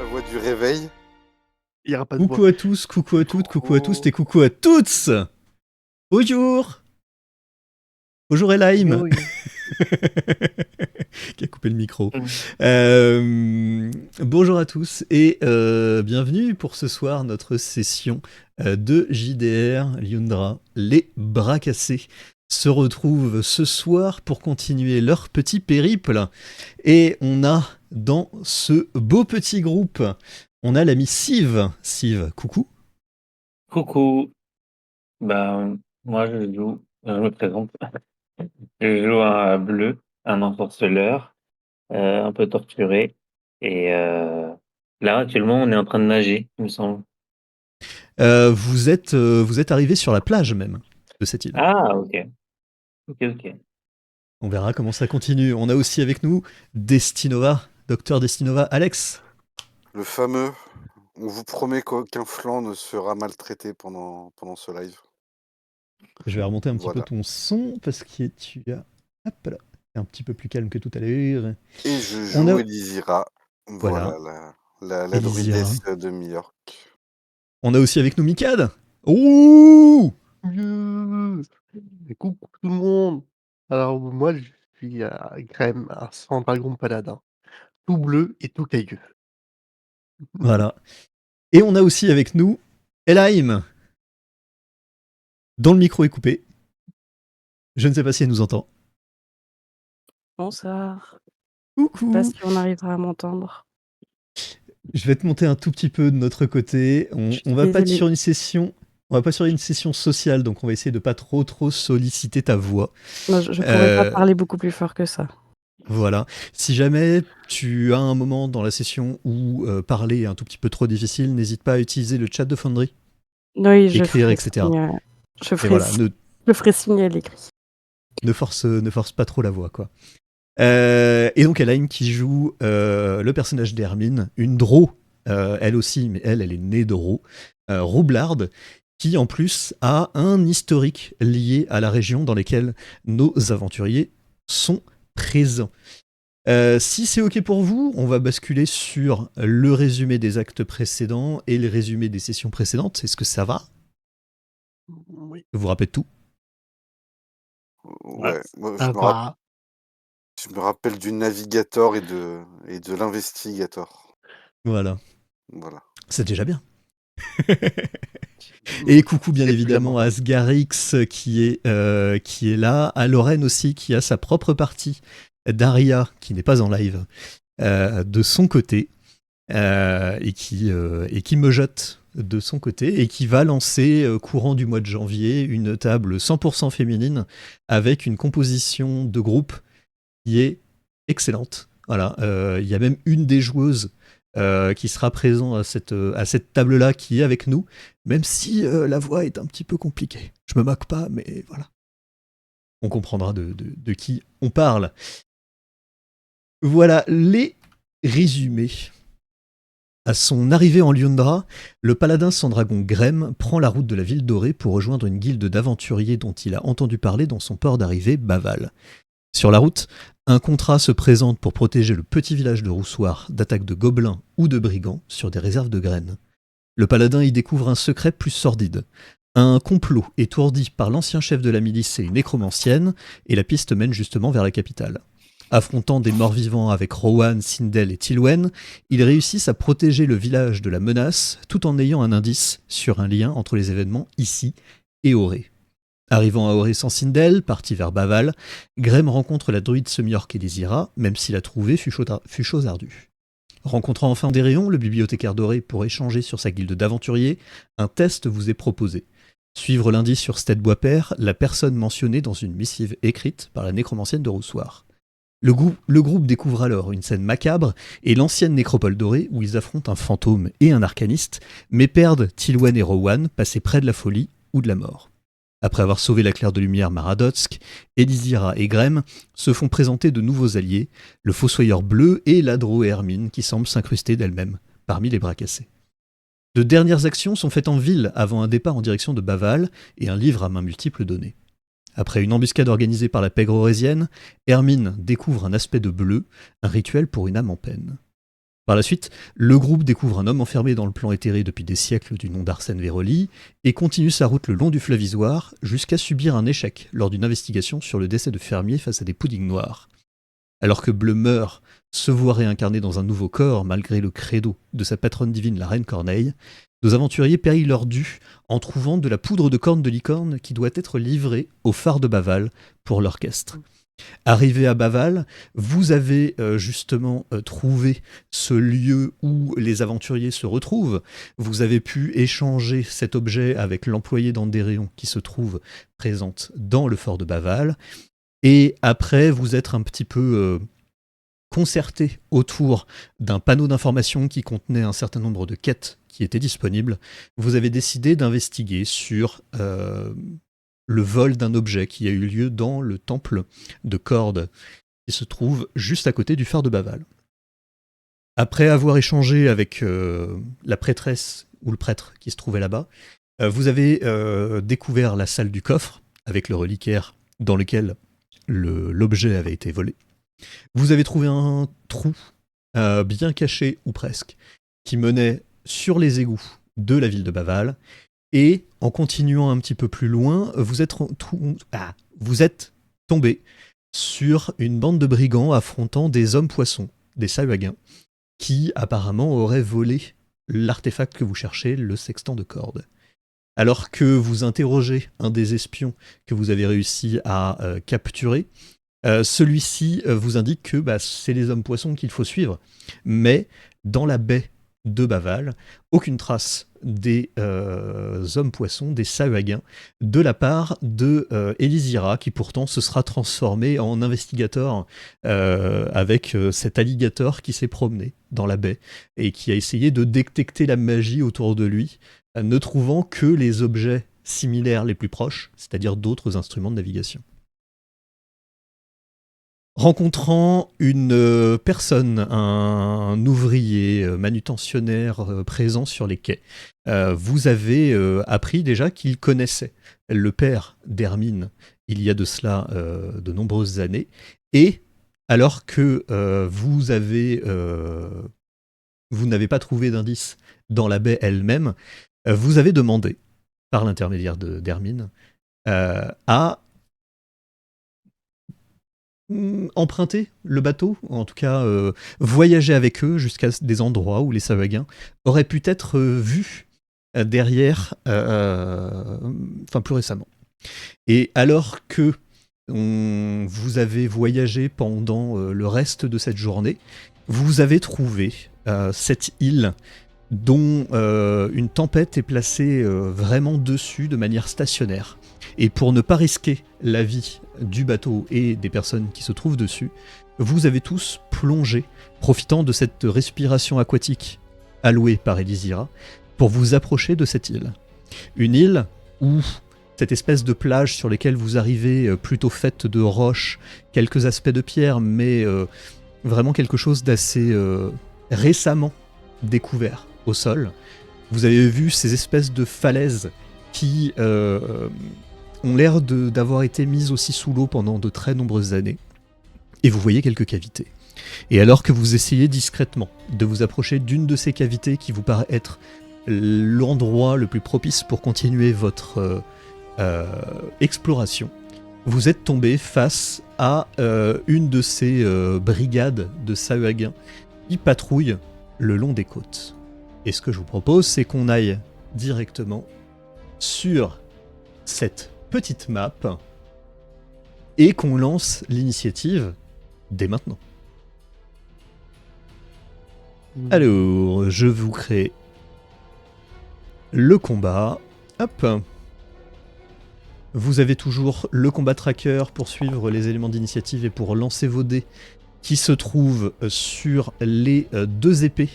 Ma voix du réveil. Il n'y aura pas de voix. Coucou à tous, coucou à toutes, coucou à tous Coucou. et coucou à toutes. Bonjour. Bonjour Elaim. Yo, yo. Qui a coupé le micro. Mm. Bonjour à tous et bienvenue pour ce soir notre session de JDR Liundra. Les bras cassés se retrouvent ce soir pour continuer leur petit périple. Et on a dans ce beau petit groupe, on a l'ami Siv. Siv, coucou. Coucou, moi je me présente, je joue un bleu, un ensorceleur, un peu torturé, et là actuellement on est en train de nager, il me semble. Vous êtes arrivé sur la plage même de cette île. Ah ok. On verra comment ça continue. On a aussi avec nous Destinova, Docteur Destinova, Alex. Le fameux. On vous promet qu'aucun flanc ne sera maltraité pendant ce live. Je vais remonter un petit peu Voilà. ton son parce que tu as... Hop là, c'est un petit peu plus calme que tout à l'heure. Et je On joue a... Elisira. Voilà. Voilà, la Elisira. druidesse de New-York. On a aussi avec nous Mikad. Ouh Coucou tout le monde. Alors moi je suis Graham, un sang dragon paladin. Tout bleu et tout cailleux. Voilà. Et on a aussi avec nous Elaim, dont le micro est coupé. Je ne sais pas si elle nous entend. Bonsoir. Je sais Coucou. pas si on arrivera à m'entendre. Je vais te monter un tout petit peu de notre côté. On va pas être désolée. sur une session. On va pas sur une session sociale, donc on va essayer de pas trop solliciter ta voix. Non, je pourrais pas parler beaucoup plus fort que ça. Voilà. Si jamais tu as un moment dans la session où parler est un tout petit peu trop difficile, n'hésite pas à utiliser le chat de Foundry, Oui, je écrire, ferai etc. signe, je Et ferai voilà, je ferai signe à l'écrit. ne force pas trop la voix, quoi. Et donc Elaine qui joue le personnage d'Hermine, une Drow, elle aussi, mais elle est née Drow, roublarde, qui en plus a un historique lié à la région dans laquelle nos aventuriers sont présents. Si c'est ok pour vous, on va basculer sur le résumé des actes précédents et le résumé des sessions précédentes. Est-ce que ça va ? Oui. Je vous rappelle tout. Ouais, moi, Ça va. je me rappelle du Navigator et de l'Investigator. Voilà. Voilà. C'est déjà bien. Et coucou bien C'est évidemment à Asgarix qui est là, à Lorraine aussi qui a sa propre partie, Daria qui n'est pas en live de son côté et qui me jette de son côté et qui va lancer courant du mois de janvier une table 100% féminine avec une composition de groupe qui est excellente. Voilà, il y a même une des joueuses qui sera présent à cette table-là, qui est avec nous, même si la voix est un petit peu compliquée. Je me moque pas, mais voilà. On comprendra de qui on parle. Voilà les résumés. À son arrivée en Liundra, le paladin sans dragon Grem prend la route de la ville dorée pour rejoindre une guilde d'aventuriers dont il a entendu parler dans son port d'arrivée, Baval. Sur la route, un contrat se présente pour protéger le petit village de Roussoir d'attaques de gobelins ou de brigands sur des réserves de graines. Le paladin y découvre un secret plus sordide. Un complot étourdi par l'ancien chef de la milice et une nécromancienne, et la piste mène justement vers la capitale. Affrontant des morts-vivants avec Rowan, Sindel et Tilwen, ils réussissent à protéger le village de la menace tout en ayant un indice sur un lien entre les événements ici et Auré. Arrivant à Auré sans Sindel, parti vers Baval, Grem rencontre la druide semi-orque Elisira, même si la trouver fut chose ardue. Rencontrant enfin Dérion, le bibliothécaire doré, pour échanger sur sa guilde d'aventuriers, un test vous est proposé. Suivre l'indice sur Stead Boisper, la personne mentionnée dans une missive écrite par la nécromancienne de Roussoir. Le groupe découvre alors une scène macabre et l'ancienne nécropole dorée où ils affrontent un fantôme et un arcaniste, mais perdent Tilwen et Rowan, passés près de la folie ou de la mort. Après avoir sauvé la claire de lumière Maradotsk, Elisira et Grem se font présenter de nouveaux alliés, le fossoyeur bleu et la Drow Hermine qui semble s'incruster d'elle-même parmi les bras cassés. De dernières actions sont faites en ville avant un départ en direction de Baval et un livre à mains multiples donné. Après une embuscade organisée par la pègre aurésienne, Hermine découvre un aspect de bleu, un rituel pour une âme en peine. Par la suite, le groupe découvre un homme enfermé dans le plan éthéré depuis des siècles du nom d'Arsène Véroli et continue sa route le long du fleuve Isoire jusqu'à subir un échec lors d'une investigation sur le décès de fermiers face à des puddings noirs. Alors que Bleu meurt, se voit réincarné dans un nouveau corps malgré le credo de sa patronne divine la reine Corneille, nos aventuriers payent leur dû en trouvant de la poudre de corne de licorne qui doit être livrée au phare de Baval pour l'orchestre. Arrivé à Baval, vous avez justement trouvé ce lieu où les aventuriers se retrouvent. Vous avez pu échanger cet objet avec l'employé d'Andéréon qui se trouve présente dans le fort de Baval. Et après, vous êtes un petit peu concerté autour d'un panneau d'information qui contenait un certain nombre de quêtes qui étaient disponibles. Vous avez décidé d'investiguer sur le vol d'un objet qui a eu lieu dans le temple de Corde, qui se trouve juste à côté du phare de Baval. Après avoir échangé avec la prêtresse ou le prêtre qui se trouvait là-bas, vous avez découvert la salle du coffre avec le reliquaire dans lequel l'objet avait été volé. Vous avez trouvé un trou bien caché, ou presque, qui menait sur les égouts de la ville de Baval. Et en continuant un petit peu plus loin, vous êtes tombé sur une bande de brigands affrontant des hommes poissons, des Sahuagins, qui apparemment auraient volé l'artefact que vous cherchez, le sextant de Corde. Alors que vous interrogez un des espions que vous avez réussi à capturer, celui-ci vous indique que c'est les hommes poissons qu'il faut suivre. Mais dans la baie de Baval, aucune trace des hommes poissons, des Sahuagins, de la part de Elisira, qui pourtant se sera transformé en investigateur avec cet alligator qui s'est promené dans la baie et qui a essayé de détecter la magie autour de lui, ne trouvant que les objets similaires les plus proches, c'est-à-dire d'autres instruments de navigation. Rencontrant une personne, un ouvrier manutentionnaire présent sur les quais, vous avez appris déjà qu'il connaissait le père d'Hermine il y a de cela de nombreuses années, et alors que vous n'avez pas trouvé d'indice dans la baie elle-même, vous avez demandé, par l'intermédiaire d'Hermine, à emprunter le bateau, en tout cas voyager avec eux jusqu'à des endroits où les Sahuagins auraient pu être vus derrière, plus récemment. Et alors que vous avez voyagé pendant le reste de cette journée, vous avez trouvé cette île dont une tempête est placée vraiment dessus de manière stationnaire. Et pour ne pas risquer la vie du bateau et des personnes qui se trouvent dessus, vous avez tous plongé, profitant de cette respiration aquatique allouée par Elisira, pour vous approcher de cette île. Une île où cette espèce de plage sur laquelle vous arrivez, plutôt faite de roches, quelques aspects de pierre, mais vraiment quelque chose d'assez récemment découvert au sol. Vous avez vu ces espèces de falaises qui ont l'air d'avoir été mises aussi sous l'eau pendant de très nombreuses années. Et vous voyez quelques cavités. Et alors que vous essayez discrètement de vous approcher d'une de ces cavités qui vous paraît être l'endroit le plus propice pour continuer votre exploration, vous êtes tombé face à une de ces brigades de Sahuagins qui patrouillent le long des côtes. Et ce que je vous propose, c'est qu'on aille directement sur cette petite map et qu'on lance l'initiative dès maintenant. Alors, je vous crée le combat. Hop. Vous avez toujours le combat tracker pour suivre les éléments d'initiative et pour lancer vos dés qui se trouvent sur les deux épées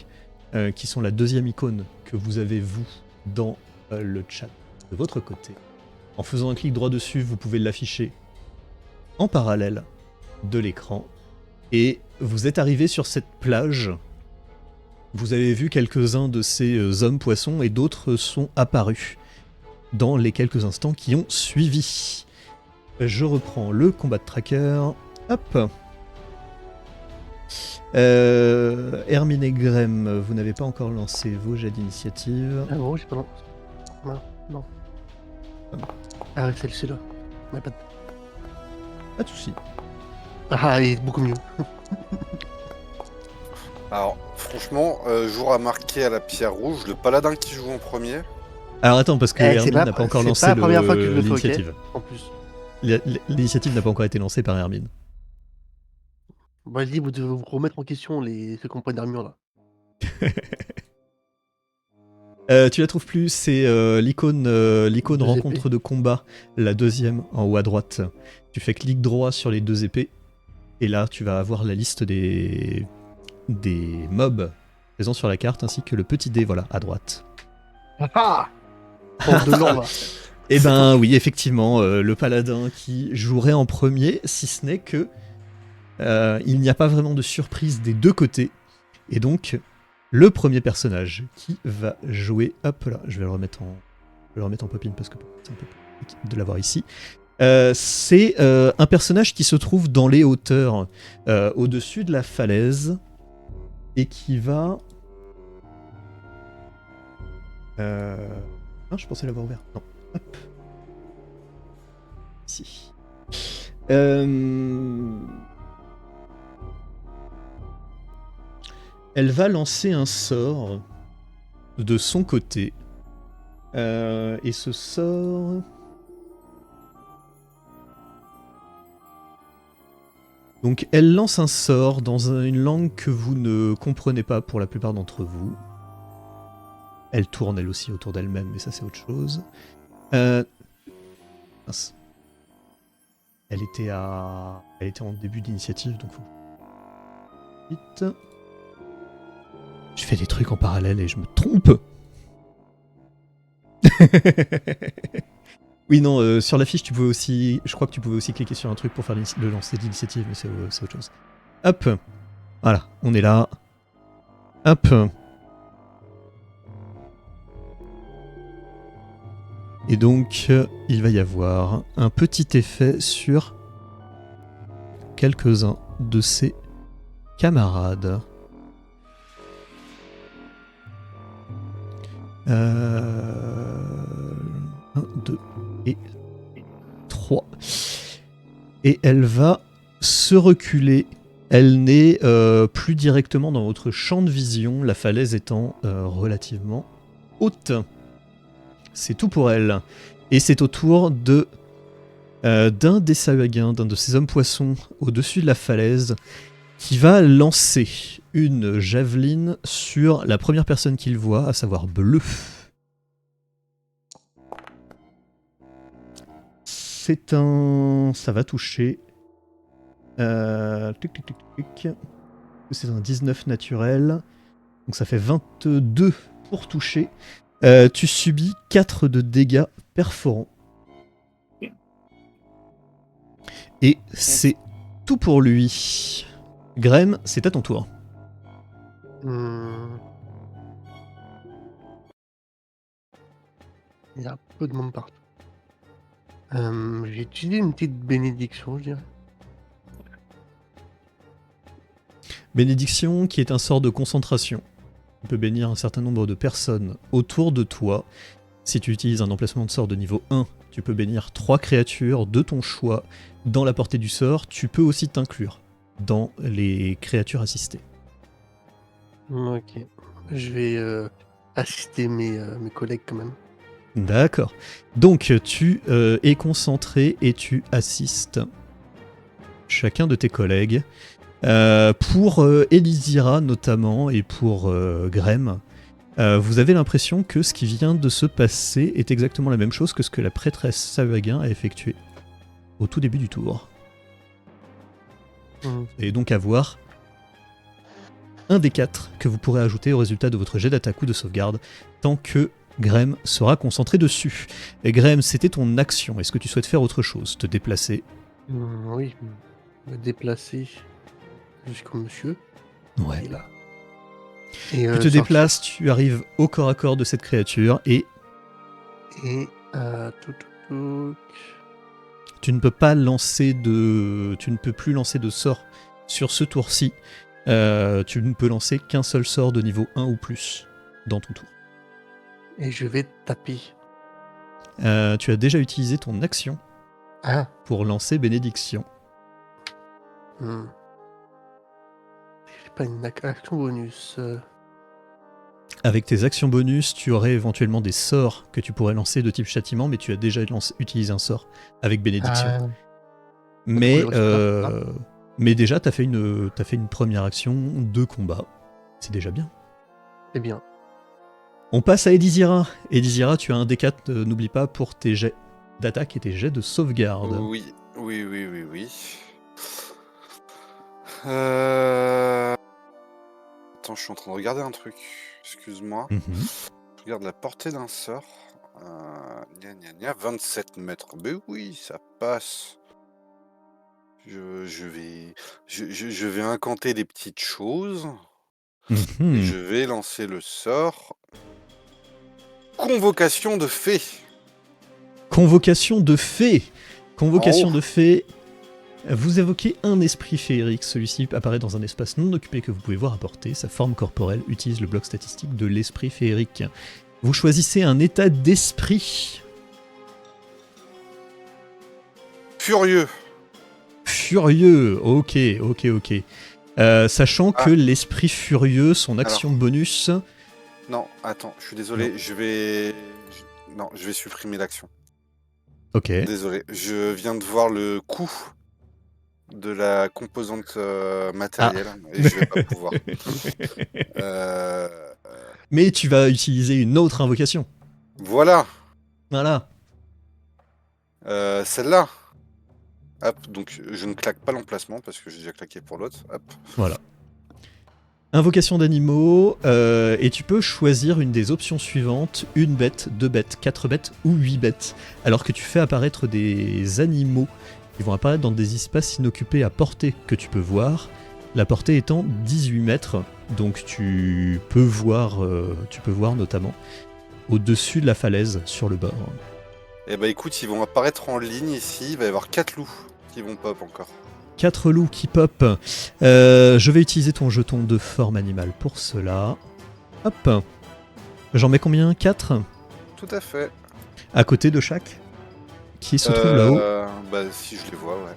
qui sont la deuxième icône que vous avez vous dans le chat de votre côté. En faisant un clic droit dessus, vous pouvez l'afficher en parallèle de l'écran. Et vous êtes arrivé sur cette plage. Vous avez vu quelques-uns de ces hommes poissons et d'autres sont apparus dans les quelques instants qui ont suivi. Je reprends le combat de tracker. Hop. Hermine et Grem, vous n'avez pas encore lancé vos jets d'initiative. Ah bon, j'ai pas... Non. Ah, celle-ci là. Ouais, pas de... Pas de soucis. Ah, il est beaucoup mieux. Alors, franchement, jour à marquer à la pierre rouge, le paladin qui joue en premier. Alors attends, parce que c'est Hermine pas- n'a pas encore c'est lancé pas la première fois que je le fais, ok. l'initiative. En plus. L'initiative n'a pas encore été lancée par Hermine. Vas-y, vous devez vous remettre en question ceux qui ont pas d'armure là. Tu la trouves plus, c'est l'icône Deux rencontre épées. de combat, la deuxième en haut à droite. Tu fais clic droit sur les 2 épées, et là tu vas avoir la liste des mobs présents sur la carte, ainsi que le petit dé, voilà, à droite. Ah Pour de l'or là. Eh ben oui, effectivement, le paladin qui jouerait en premier, si ce n'est que il n'y a pas vraiment de surprise des deux côtés, et donc le premier personnage qui va jouer, hop là, je vais le remettre en popine parce que c'est un peu plus compliqué de l'avoir ici. C'est un personnage qui se trouve dans les hauteurs, au-dessus de la falaise, et qui va... Ah, je pensais l'avoir ouvert. Non. Hop. Ici. Elle va lancer un sort de son côté. Et ce sort... Donc elle lance un sort dans une langue que vous ne comprenez pas pour la plupart d'entre vous. Elle tourne elle aussi autour d'elle-même, mais ça c'est autre chose. Mince. Elle était en début d'initiative, donc faut... Vite. Je fais des trucs en parallèle et je me trompe. Oui, non, sur la fiche, tu pouvais aussi... Je crois que tu pouvais aussi cliquer sur un truc pour faire le lancer d'initiative, mais c'est autre chose. Hop. Voilà, on est là. Hop. Et donc, il va y avoir un petit effet sur quelques-uns de ses camarades. 1, 2 et 3. Et elle va se reculer. Elle n'est plus directement dans votre champ de vision, la falaise étant relativement haute. C'est tout pour elle. Et c'est au tour de d'un des Sahuagins, d'un de ces hommes poissons au-dessus de la falaise, qui va lancer une javeline sur la première personne qu'il voit, à savoir Bleu. Ça va toucher. C'est un 19 naturel. Donc ça fait 22 pour toucher. Tu subis 4 de dégâts perforants. Et c'est tout pour lui. Grem, c'est à ton tour. Il y a un peu de monde partout. J'ai utilisé une petite bénédiction, je dirais. Bénédiction, qui est un sort de concentration. Tu peux bénir un certain nombre de personnes autour de toi. Si tu utilises un emplacement de sort de niveau 1, tu peux bénir 3 créatures de ton choix dans la portée du sort. Tu peux aussi t'inclure dans les créatures assistées. Ok. Je vais assister mes collègues quand même. D'accord. Donc tu es concentré et tu assistes chacun de tes collègues. Pour Elysira notamment et pour Grem, vous avez l'impression que ce qui vient de se passer est exactement la même chose que ce que la prêtresse Sahuagin a effectué au tout début du tour. Et donc avoir un des 4 que vous pourrez ajouter au résultat de votre jet d'attaque ou de sauvegarde tant que Grem sera concentré dessus. Et Grem, c'était ton action. Est-ce que tu souhaites faire autre chose? Te déplacer? Oui, me déplacer jusqu'au monsieur. Ouais. Et là. Tu te déplaces, tu arrives au corps à corps de cette créature et... Et... Tu ne peux plus lancer de sort sur ce tour-ci. Tu ne peux lancer qu'un seul sort de niveau 1 ou plus dans ton tour. Et je vais taper. Tu as déjà utilisé ton action Ah. pour lancer bénédiction. J'ai pas une action bonus. Avec tes actions bonus, tu aurais éventuellement des sorts que tu pourrais lancer de type châtiment, mais tu as déjà utilisé un sort avec bénédiction. Ah. Mais, Du coup, il reste mais déjà, t'as fait une première action de combat. C'est déjà bien. C'est bien. On passe à Edizira. Edizira, tu as un D4, n'oublie pas, pour tes jets d'attaque et tes jets de sauvegarde. Oui. Attends, je suis en train de regarder un truc. Excuse-moi. Mhm. Je regarde la portée d'un sort. 27 mètres. Ben oui, ça passe. Je vais incanter des petites choses. Mhm. Et je vais lancer le sort. Convocation de fée. Convocation de fée. Convocation En haut. de fée. Vous évoquez un esprit féerique. Celui-ci apparaît dans un espace non occupé que vous pouvez voir à portée. Sa forme corporelle utilise le bloc statistique de l'esprit féerique. Vous choisissez un état d'esprit. Furieux. Furieux. Ok. Sachant que l'esprit furieux, son action bonus... Non, attends, je suis désolé. Non. Je vais supprimer l'action. Ok. Désolé, je viens de voir le coût de la composante matérielle et je vais pas pouvoir. Mais tu vas utiliser une autre invocation. Voilà, Voilà. celle-là. Hop, donc je ne claque pas l'emplacement parce que j'ai déjà claqué pour l'autre. Hop. Voilà. Invocation d'animaux, et tu peux choisir une des options suivantes, 1 bête, 2 bêtes, 4 bêtes ou 8 bêtes, alors que tu fais apparaître des animaux qui vont apparaître dans des espaces inoccupés à portée que tu peux voir, la portée étant 18 mètres, donc tu peux voir notamment au-dessus de la falaise sur le bord. Eh bah écoute, ils vont apparaître en ligne ici, il va y avoir 4 loups qui vont pop encore. 4 loups qui pop. Je vais utiliser ton jeton de forme animale pour cela. Hop. J'en mets combien? 4? Tout à fait. À côté de chaque? Qui se trouve là-haut? Bah si je les vois, ouais.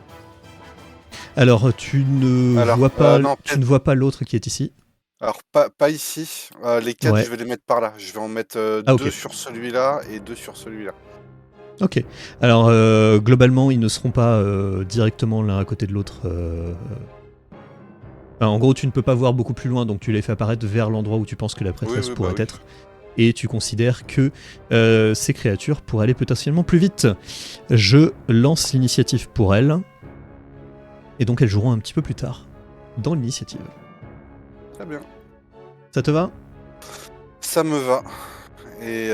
Alors, tu ne vois pas l'autre qui est ici? Alors pas ici. Les 4, Ouais. je vais les mettre par là. Je vais en mettre 2 ok. sur celui-là et 2 sur celui-là. Ok. Alors, globalement, ils ne seront pas directement l'un à côté de l'autre. En gros, tu ne peux pas voir beaucoup plus loin, donc tu les fais apparaître vers l'endroit où tu penses que la prêtresse pourrait être. Et tu considères que ces créatures pourraient aller potentiellement plus vite. Je lance l'initiative pour elles. Et donc, elles joueront un petit peu plus tard dans l'initiative. Très bien. Ça te va? Ça me va. Et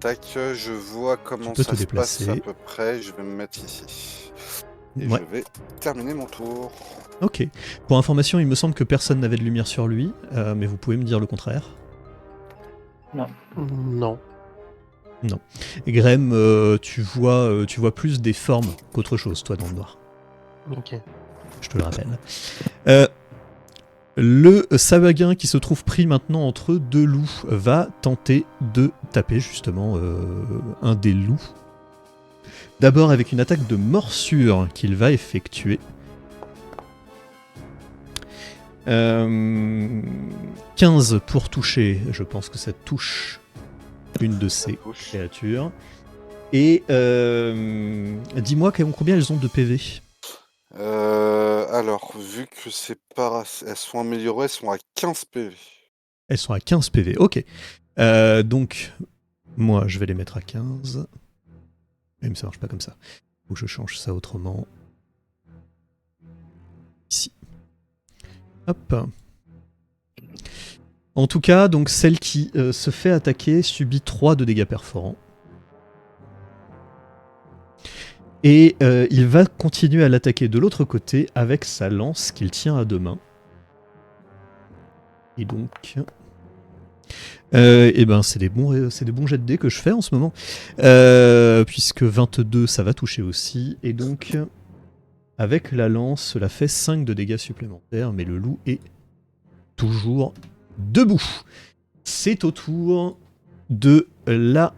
tac, je vois comment ça se passe à peu près. Je vais me mettre ici. Et je vais terminer mon tour. Ok. Pour information, il me semble que personne n'avait de lumière sur lui, mais vous pouvez me dire le contraire. Non. Et Graham, tu vois plus des formes qu'autre chose, toi, dans le noir. Ok. Je te le rappelle. Le Sahuagin qui se trouve pris maintenant entre deux loups va tenter de taper justement un des loups. D'abord avec une attaque de morsure qu'il va effectuer. 15 pour toucher, je pense que ça touche une de ces créatures. Et dis-moi combien elles ont de PV. Alors, vu que elles sont améliorées, elles sont à 15 PV. Elles sont à 15 PV, ok. Donc, moi, je vais les mettre à 15. Même ça marche pas comme ça. Faut que je change ça autrement. Ici. Hop. En tout cas, donc celle qui se fait attaquer subit 3 de dégâts perforants. Et il va continuer à l'attaquer de l'autre côté avec sa lance qu'il tient à deux mains. Et donc... et ben c'est des bons jets de dés que je fais en ce moment. Puisque 22 ça va toucher aussi. Et donc... Avec la lance, cela fait 5 de dégâts supplémentaires, mais le loup est toujours debout. C'est au tour de la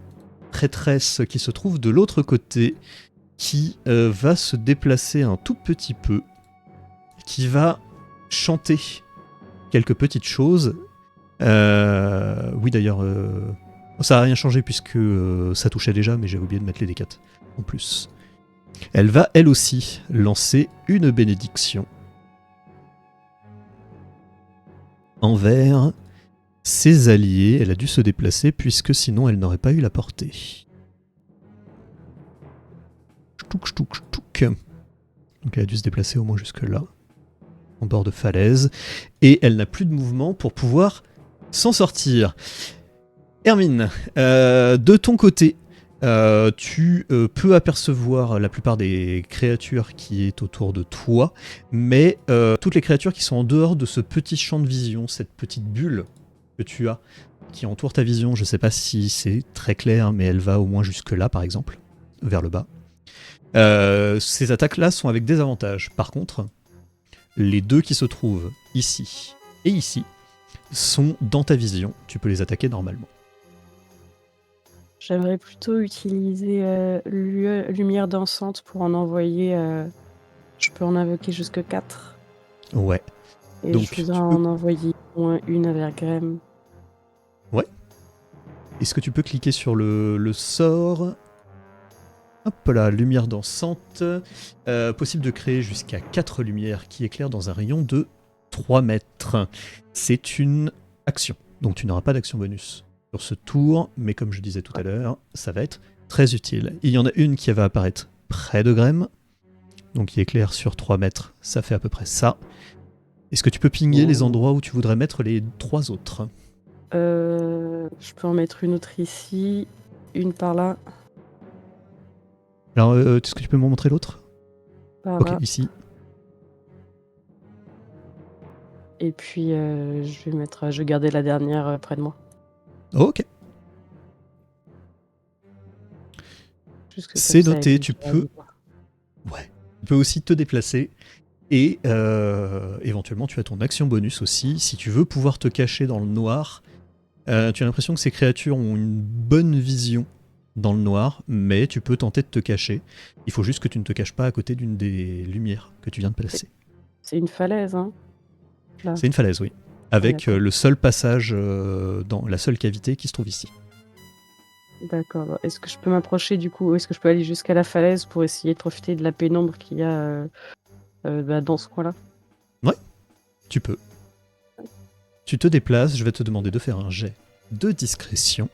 prêtresse qui se trouve de l'autre côté, qui va se déplacer un tout petit peu, qui va chanter quelques petites choses. Oui, d'ailleurs, ça n'a rien changé puisque ça touchait déjà, mais j'avais oublié de mettre les D4 en plus. Elle va, elle aussi, lancer une bénédiction envers ses alliés. Elle a dû se déplacer puisque sinon elle n'aurait pas eu la portée. Ch'touk, ch'touk, ch'touk. Donc elle a dû se déplacer au moins jusque-là, en bord de falaise. Et elle n'a plus de mouvement pour pouvoir s'en sortir. Hermine, de ton côté, tu peux apercevoir la plupart des créatures qui est autour de toi, mais toutes les créatures qui sont en dehors de ce petit champ de vision, cette petite bulle que tu as, qui entoure ta vision, je ne sais pas si c'est très clair, mais elle va au moins jusque-là, par exemple, vers le bas. Ces attaques-là sont avec des avantages. Par contre, les deux qui se trouvent ici et ici sont dans ta vision. Tu peux les attaquer normalement. J'aimerais plutôt utiliser lumière dansante pour en envoyer. Je peux en invoquer jusque 4. Ouais. Et Donc, je voudrais en envoyer au moins une vers Grem. Ouais. Est-ce que tu peux cliquer sur le sort ? Hop là, lumière dansante. Possible de créer jusqu'à 4 lumières qui éclairent dans un rayon de 3 mètres. C'est une action, donc tu n'auras pas d'action bonus sur ce tour, mais comme je disais tout à l'heure, ça va être très utile. Il y en a une qui va apparaître près de Grem, donc qui éclaire sur 3 mètres, ça fait à peu près ça. Est-ce que tu peux pinguer les endroits où tu voudrais mettre les 3 autres ? Je peux en mettre une autre ici, une par là, Alors, est-ce que tu peux me montrer l'autre ? par Ok, là. ici. Et puis je vais garder la dernière près de moi. Ok. Juste que C'est comme ça, noté, elle tu est peux... Ouais. Tu peux aussi te déplacer et éventuellement tu as ton action bonus aussi. Si tu veux pouvoir te cacher dans le noir, tu as l'impression que ces créatures ont une bonne vision dans le noir, mais tu peux tenter de te cacher. Il faut juste que tu ne te caches pas à côté d'une des lumières que tu viens de placer. C'est une falaise, hein. Là. C'est une falaise, oui. Avec D'accord. le seul passage dans la seule cavité qui se trouve ici. D'accord. Est-ce que je peux m'approcher du coup? Est-ce que je peux aller jusqu'à la falaise pour essayer de profiter de la pénombre qu'il y a dans ce coin-là? Tu peux. Tu te déplaces, je vais te demander de faire un jet de discrétion.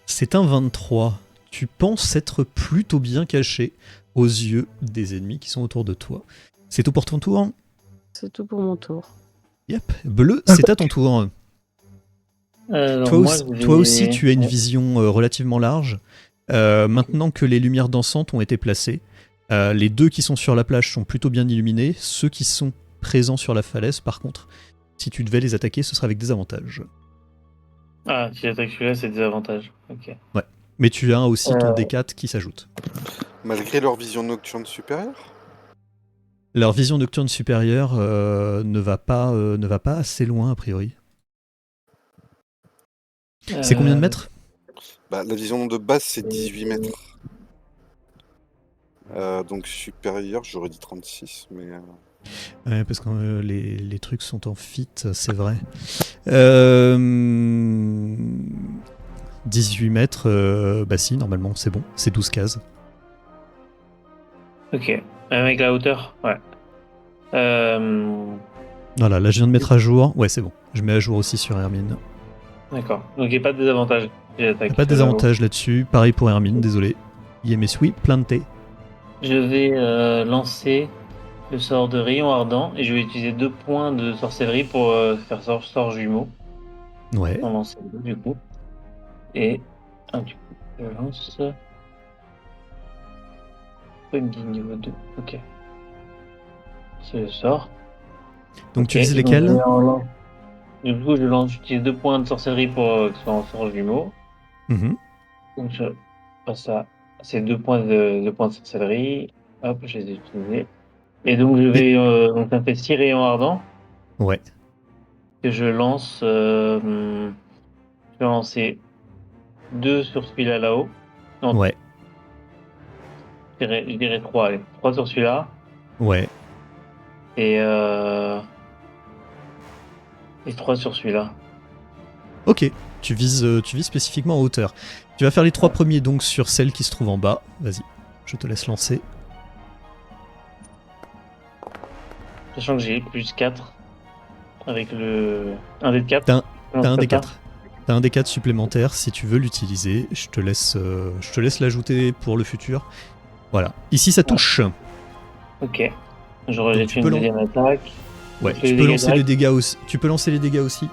C'est un 23. Tu penses être plutôt bien caché aux yeux des ennemis qui sont autour de toi. C'est tout pour ton tour ? C'est tout pour mon tour. Yep. Bleu, c'est à ton tour. Toi aussi, tu as une vision relativement large. Maintenant que les lumières dansantes ont été placées, les deux qui sont sur la plage sont plutôt bien illuminés. Ceux qui sont présents sur la falaise, par contre, si tu devais les attaquer, ce serait avec des avantages. Ah, si j'attaque celui-là, c'est des avantages. Ok. Ouais. Mais tu as aussi ton D4 qui s'ajoute. Malgré leur vision nocturne supérieure ? Leur vision nocturne supérieure ne va pas assez loin, a priori. C'est combien de mètres ? La vision de base, c'est 18 mètres. Donc supérieur, j'aurais dit 36, mais... Ouais, parce que les trucs sont en fit, c'est vrai. 18 mètres, bah si, normalement, c'est bon. C'est 12 cases. Ok. Même avec la hauteur ? Ouais. Voilà, là je viens de mettre à jour. Ouais, c'est bon. Je mets à jour aussi sur Hermine. D'accord. Donc il n'y a pas de désavantage. Il n'y a pas de désavantage là-dessus. Pareil pour Hermine, désolé. Yemesui, planté. Je vais lancer le sort de rayon ardent et je vais utiliser 2 points de sorcellerie pour faire sort jumeau. Ouais. On lance 2 du coup. Et du coup, je lance. Fungi niveau 2. Ok. C'est le sort. Donc Ok, tu vises donc lesquels ? Du coup, j'utilise 2 points de sorcellerie pour que ce soit en sort jumeau. Mhm. Donc, je passe à ces 2 points de sorcellerie. Hop, je les ai utilisés. Et donc, donc, ça fait 6 rayons ardents Ouais. que je lance. Je vais lancer 2 sur celui-là là-haut. Non, Ouais. je dirais 3. Allez, 3 sur celui-là. Ouais. Et 3 sur celui-là. Ok. Tu vises spécifiquement en hauteur. Tu vas faire les 3 premiers donc sur celle qui se trouve en bas. Vas-y. Je te laisse lancer. Sachant que j'ai plus 4 avec le 1 dé de 4. T'as un des 4. T'as un des 4 supplémentaires si tu veux l'utiliser. Je te laisse l'ajouter pour le futur. Voilà. Ici, ça touche. Ok. Je rejette une deuxième attaque. Ouais, tu peux lancer les dégâts aussi.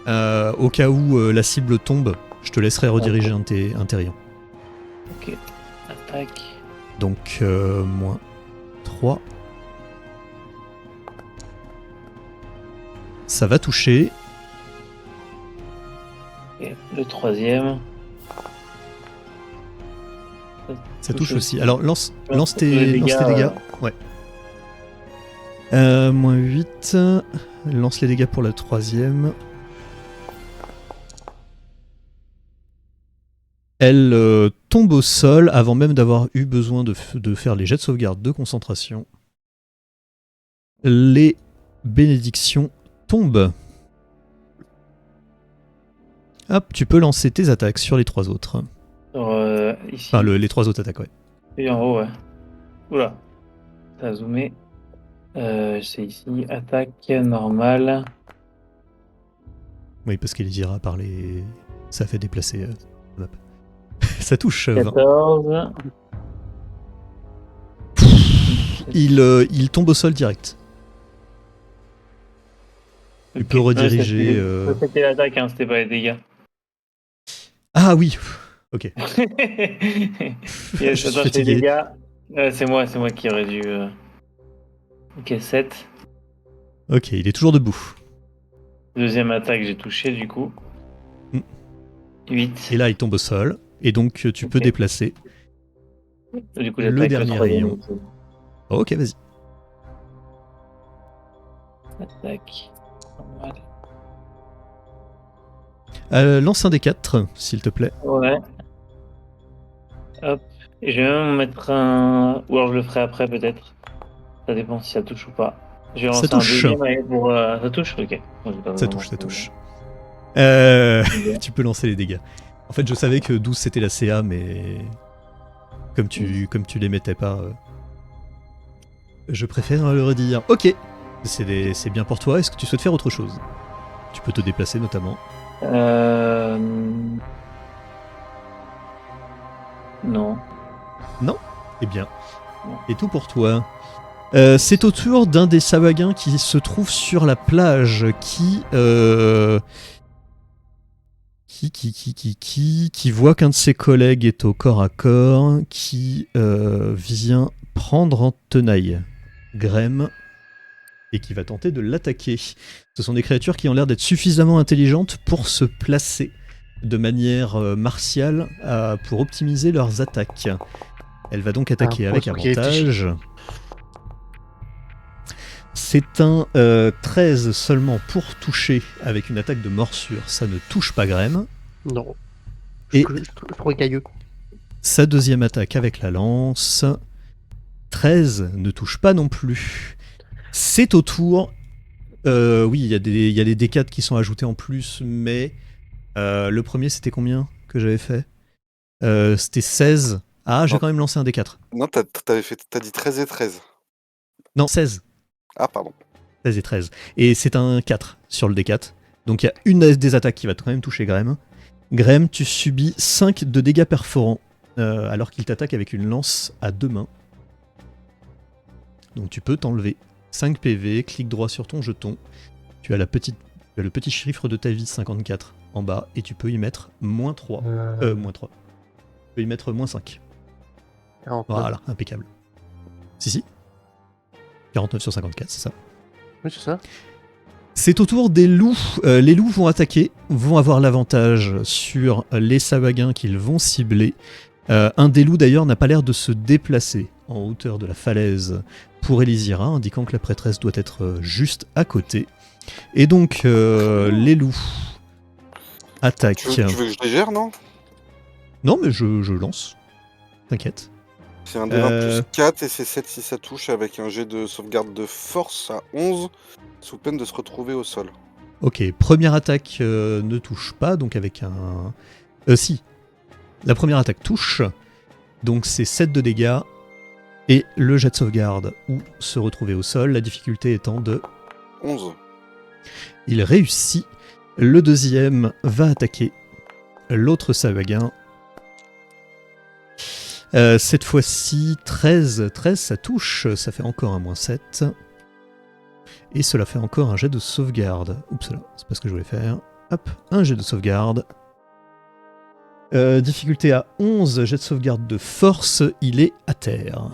Au cas où la cible tombe, je te laisserai rediriger un de tes rayons. Ok. Attaque. Donc, moins 3. Ça va toucher. Et le troisième. Ça touche aussi. Alors, lance tes dégâts. Ouais. Moins 8. Lance les dégâts pour la troisième. Elle tombe au sol avant même d'avoir eu besoin de faire les jets de sauvegarde de concentration. Les bénédictions tombent. Hop, tu peux lancer tes attaques sur les 3 autres. Ici. Enfin, les 3 autres attaques, ouais. Et en haut, ouais. Oula. Ça a zoomé. C'est ici. Attaque normale. Oui, parce qu'elle ira par les... Ça fait déplacer la map. Ça touche. 14. Il tombe au sol direct. Tu peux rediriger... C'était l'attaque, hein, c'était pas les dégâts. Ah oui. Ok. Yes, Je suis fatigué. Les dégâts. C'est moi qui aurais dû... Ok, 7. Ok, il est toujours debout. Deuxième attaque, j'ai touché du coup. 8. Et là, il tombe au sol. Et donc, tu peux déplacer. Du coup, le dernier rayon. Oh, ok, vas-y. Attaque. Lance un des 4, s'il te plaît. Ouais. Hop. Et je vais même mettre un... Ou alors je le ferai après peut-être. Ça dépend si ça touche ou pas. Je vais lancer un deuxième pour... Ça touche? Ok. Ça touche. Tu peux lancer les dégâts. En fait, je savais que 12 c'était la CA, mais comme tu les mettais pas, je préfère le redire. Ok, c'est bien pour toi. Est-ce que tu souhaites faire autre chose? Tu peux te déplacer notamment. Non. Non? Eh bien, c'est tout pour toi. C'est au tour d'un des Sahuagins qui se trouve sur la plage, qui voit qu'un de ses collègues est au corps à corps, qui vient prendre en tenaille Grem et qui va tenter de l'attaquer. Ce sont des créatures qui ont l'air d'être suffisamment intelligentes pour se placer de manière martiale pour optimiser leurs attaques. Elle va donc attaquer avec avantage. C'est un 13 seulement pour toucher avec une attaque de morsure. Ça ne touche pas Grem. Non. Et je trouve cailleux. Sa deuxième attaque avec la lance. 13 ne touche pas non plus. C'est au tour. Oui, il y a des D4 qui sont ajoutés en plus, mais le premier c'était combien que j'avais fait? C'était 16. Ah, j'ai quand même lancé un D4. Non, t'as dit 13 et 13. Non, 16. Ah, pardon. 16 et 13. Et c'est un 4 sur le D4. Donc il y a une des attaques qui va quand même toucher Grem. Grem, tu subis 5 de dégâts perforants alors qu'il t'attaque avec une lance à 2 mains. Donc tu peux t'enlever 5 PV, clique droit sur ton jeton. Tu as le petit chiffre de ta vie 54 en bas et tu peux y mettre moins 3. Moins 3. Tu peux y mettre moins 5. 49. Voilà, impeccable. Si. 49 sur 54, c'est ça. Oui, c'est ça. C'est au tour des loups. Les loups vont attaquer, vont avoir l'avantage sur les Sahuagins qu'ils vont cibler. Un des loups d'ailleurs n'a pas l'air de se déplacer en hauteur de la falaise pour Elysira, indiquant que la prêtresse doit être juste à côté. Et donc les loups attaquent. Tu veux que je les gère, non? Non mais je lance. T'inquiète. C'est un D20 plus 4 et c'est 7 si ça touche avec un jet de sauvegarde de force à 11 sous peine de se retrouver au sol. Ok, première attaque ne touche pas, donc avec un... si, la première attaque touche, donc c'est 7 de dégâts, et le jet de sauvegarde ou se retrouver au sol, la difficulté étant de... 11. Il réussit, le deuxième va attaquer l'autre Sahuagin. Cette fois-ci, 13 ça touche, ça fait encore un -7. Et cela fait encore un jet de sauvegarde. Oups là, c'est pas ce que je voulais faire. Hop, un jet de sauvegarde. Difficulté à 11, jet de sauvegarde de force, il est à terre.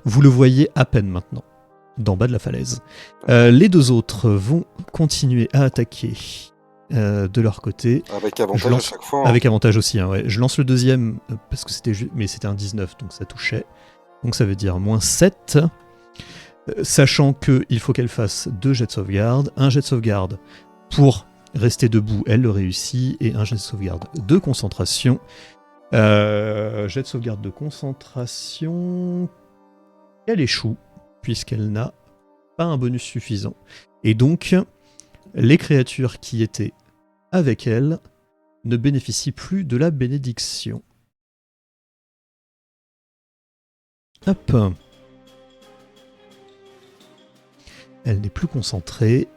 Vous le voyez à peine maintenant, d'en bas de la falaise. Les deux autres vont continuer à attaquer de leur côté. Avec avantage à chaque fois. Avec avantage aussi, hein, ouais. Je lance le deuxième, parce que mais c'était un 19, donc ça touchait. Donc ça veut dire -7. Sachant qu'il faut qu'elle fasse 2 jets de sauvegarde, un jet de sauvegarde pour rester debout, elle le réussit, et un jet de sauvegarde de concentration. Jet de sauvegarde de concentration, elle échoue, puisqu'elle n'a pas un bonus suffisant. Et donc, les créatures qui étaient avec elle ne bénéficient plus de la bénédiction. Hop. Elle n'est plus concentrée.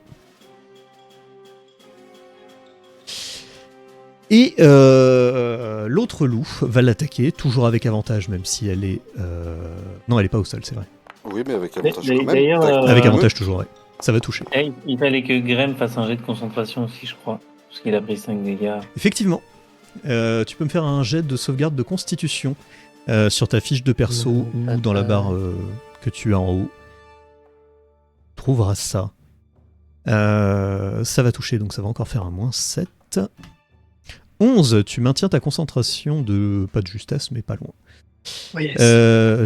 Et l'autre loup va l'attaquer, toujours avec avantage, même si elle est... Non, elle n'est pas au sol, c'est vrai. Oui, mais avec avantage quand même. D'ailleurs, Avec avantage toujours, ouais. Ça va toucher. Il fallait que Graham fasse un jet de concentration aussi, je crois. Parce qu'il a pris 5 dégâts. Effectivement. Tu peux me faire un jet de sauvegarde de constitution sur ta fiche de perso ou dans la barre que tu as en haut. Trouveras ça. Ça va toucher, donc ça va encore faire un -7. 11, tu maintiens ta concentration de... pas de justesse, mais pas loin. Oh yes.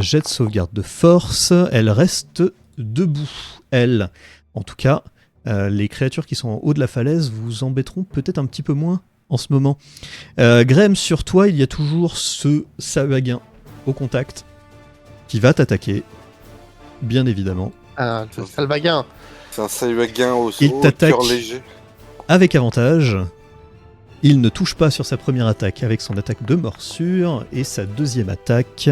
Jet de sauvegarde de force, elle reste debout. Elle, en tout cas, les créatures qui sont en haut de la falaise vous embêteront peut-être un petit peu moins en ce moment. Graham, sur toi, il y a toujours ce Sahuagin au contact qui va t'attaquer, bien évidemment. Ah, le Salvaguin. C'est un Sahuagin au Il t'attaque cœur léger. avec avantage. Il ne touche pas sur sa première attaque avec son attaque de morsure, et sa deuxième attaque...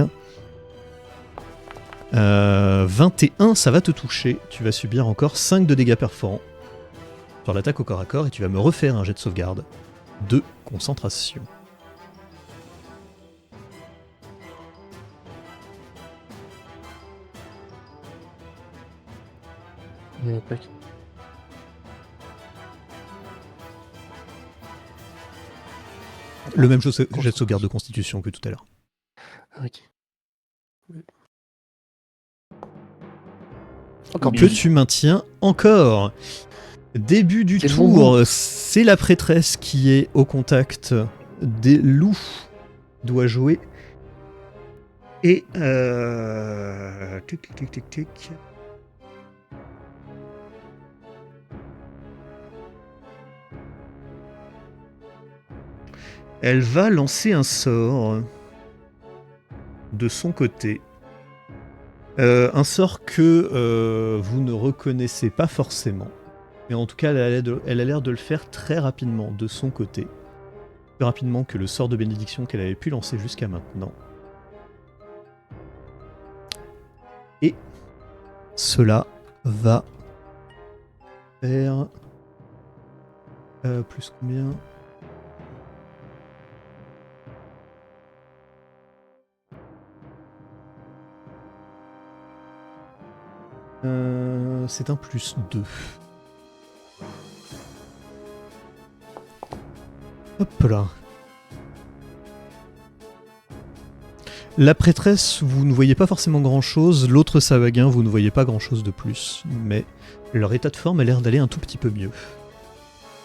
21, ça va te toucher. Tu vas subir encore 5 de dégâts perforants sur l'attaque au corps à corps, et tu vas me refaire un jet de sauvegarde de concentration. Le même jet de sauvegarde de constitution que tout à l'heure. Ok. Encore que tu maintiens encore. Début du C'est le tour, bon c'est la prêtresse qui est au contact des loups. Doit jouer. Et... Tic, tic, tic, tic. Elle va lancer un sort de son côté. Un sort que vous ne reconnaissez pas forcément. Mais en tout cas, elle a l'air de le faire très rapidement de son côté. Plus rapidement que le sort de bénédiction qu'elle avait pu lancer jusqu'à maintenant. Et cela va faire... plus combien ? C'est un +2. Hop là. La prêtresse, vous ne voyez pas forcément grand-chose. L'autre Sahuagin, vous ne voyez pas grand-chose de plus. Mais leur état de forme a l'air d'aller un tout petit peu mieux.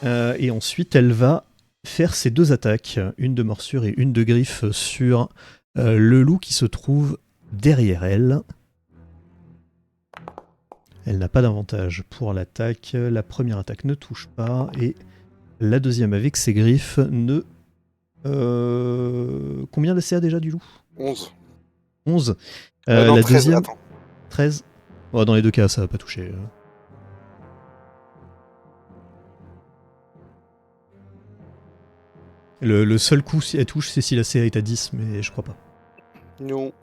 Et ensuite, elle va faire ses 2 attaques, une de morsure et une de griffe, sur le loup qui se trouve derrière elle. Elle n'a pas d'avantage pour l'attaque. La première attaque ne touche pas. Et la deuxième, avec ses griffes, ne... Combien de CA déjà du loup ? 11. 11. Non, La 13, deuxième, attends. 13. Oh, dans les 2 cas, ça va pas toucher. Le seul coup, si elle touche, c'est si la CA est à 10, mais je crois pas. Non.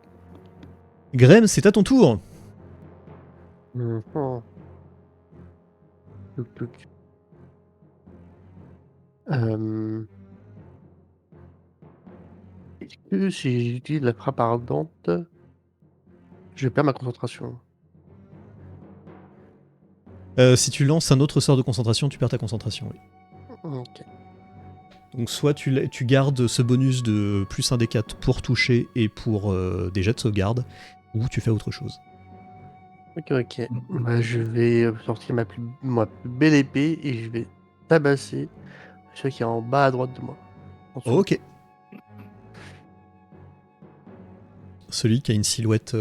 Graham, c'est à ton tour. Mhm. Touc, touc. Est-ce que si j'utilise la frappe ardente, je perds ma concentration? Si tu lances un autre sort de concentration, tu perds ta concentration, oui. Ok. Donc soit tu gardes ce bonus de plus 1 des 4 pour toucher et pour des jets de sauvegarde, ou tu fais autre chose. Ok. Bah, je vais sortir ma plus belle épée et je vais tabasser celui qui est en bas à droite de moi. En dessous. Ok. Celui qui a une silhouette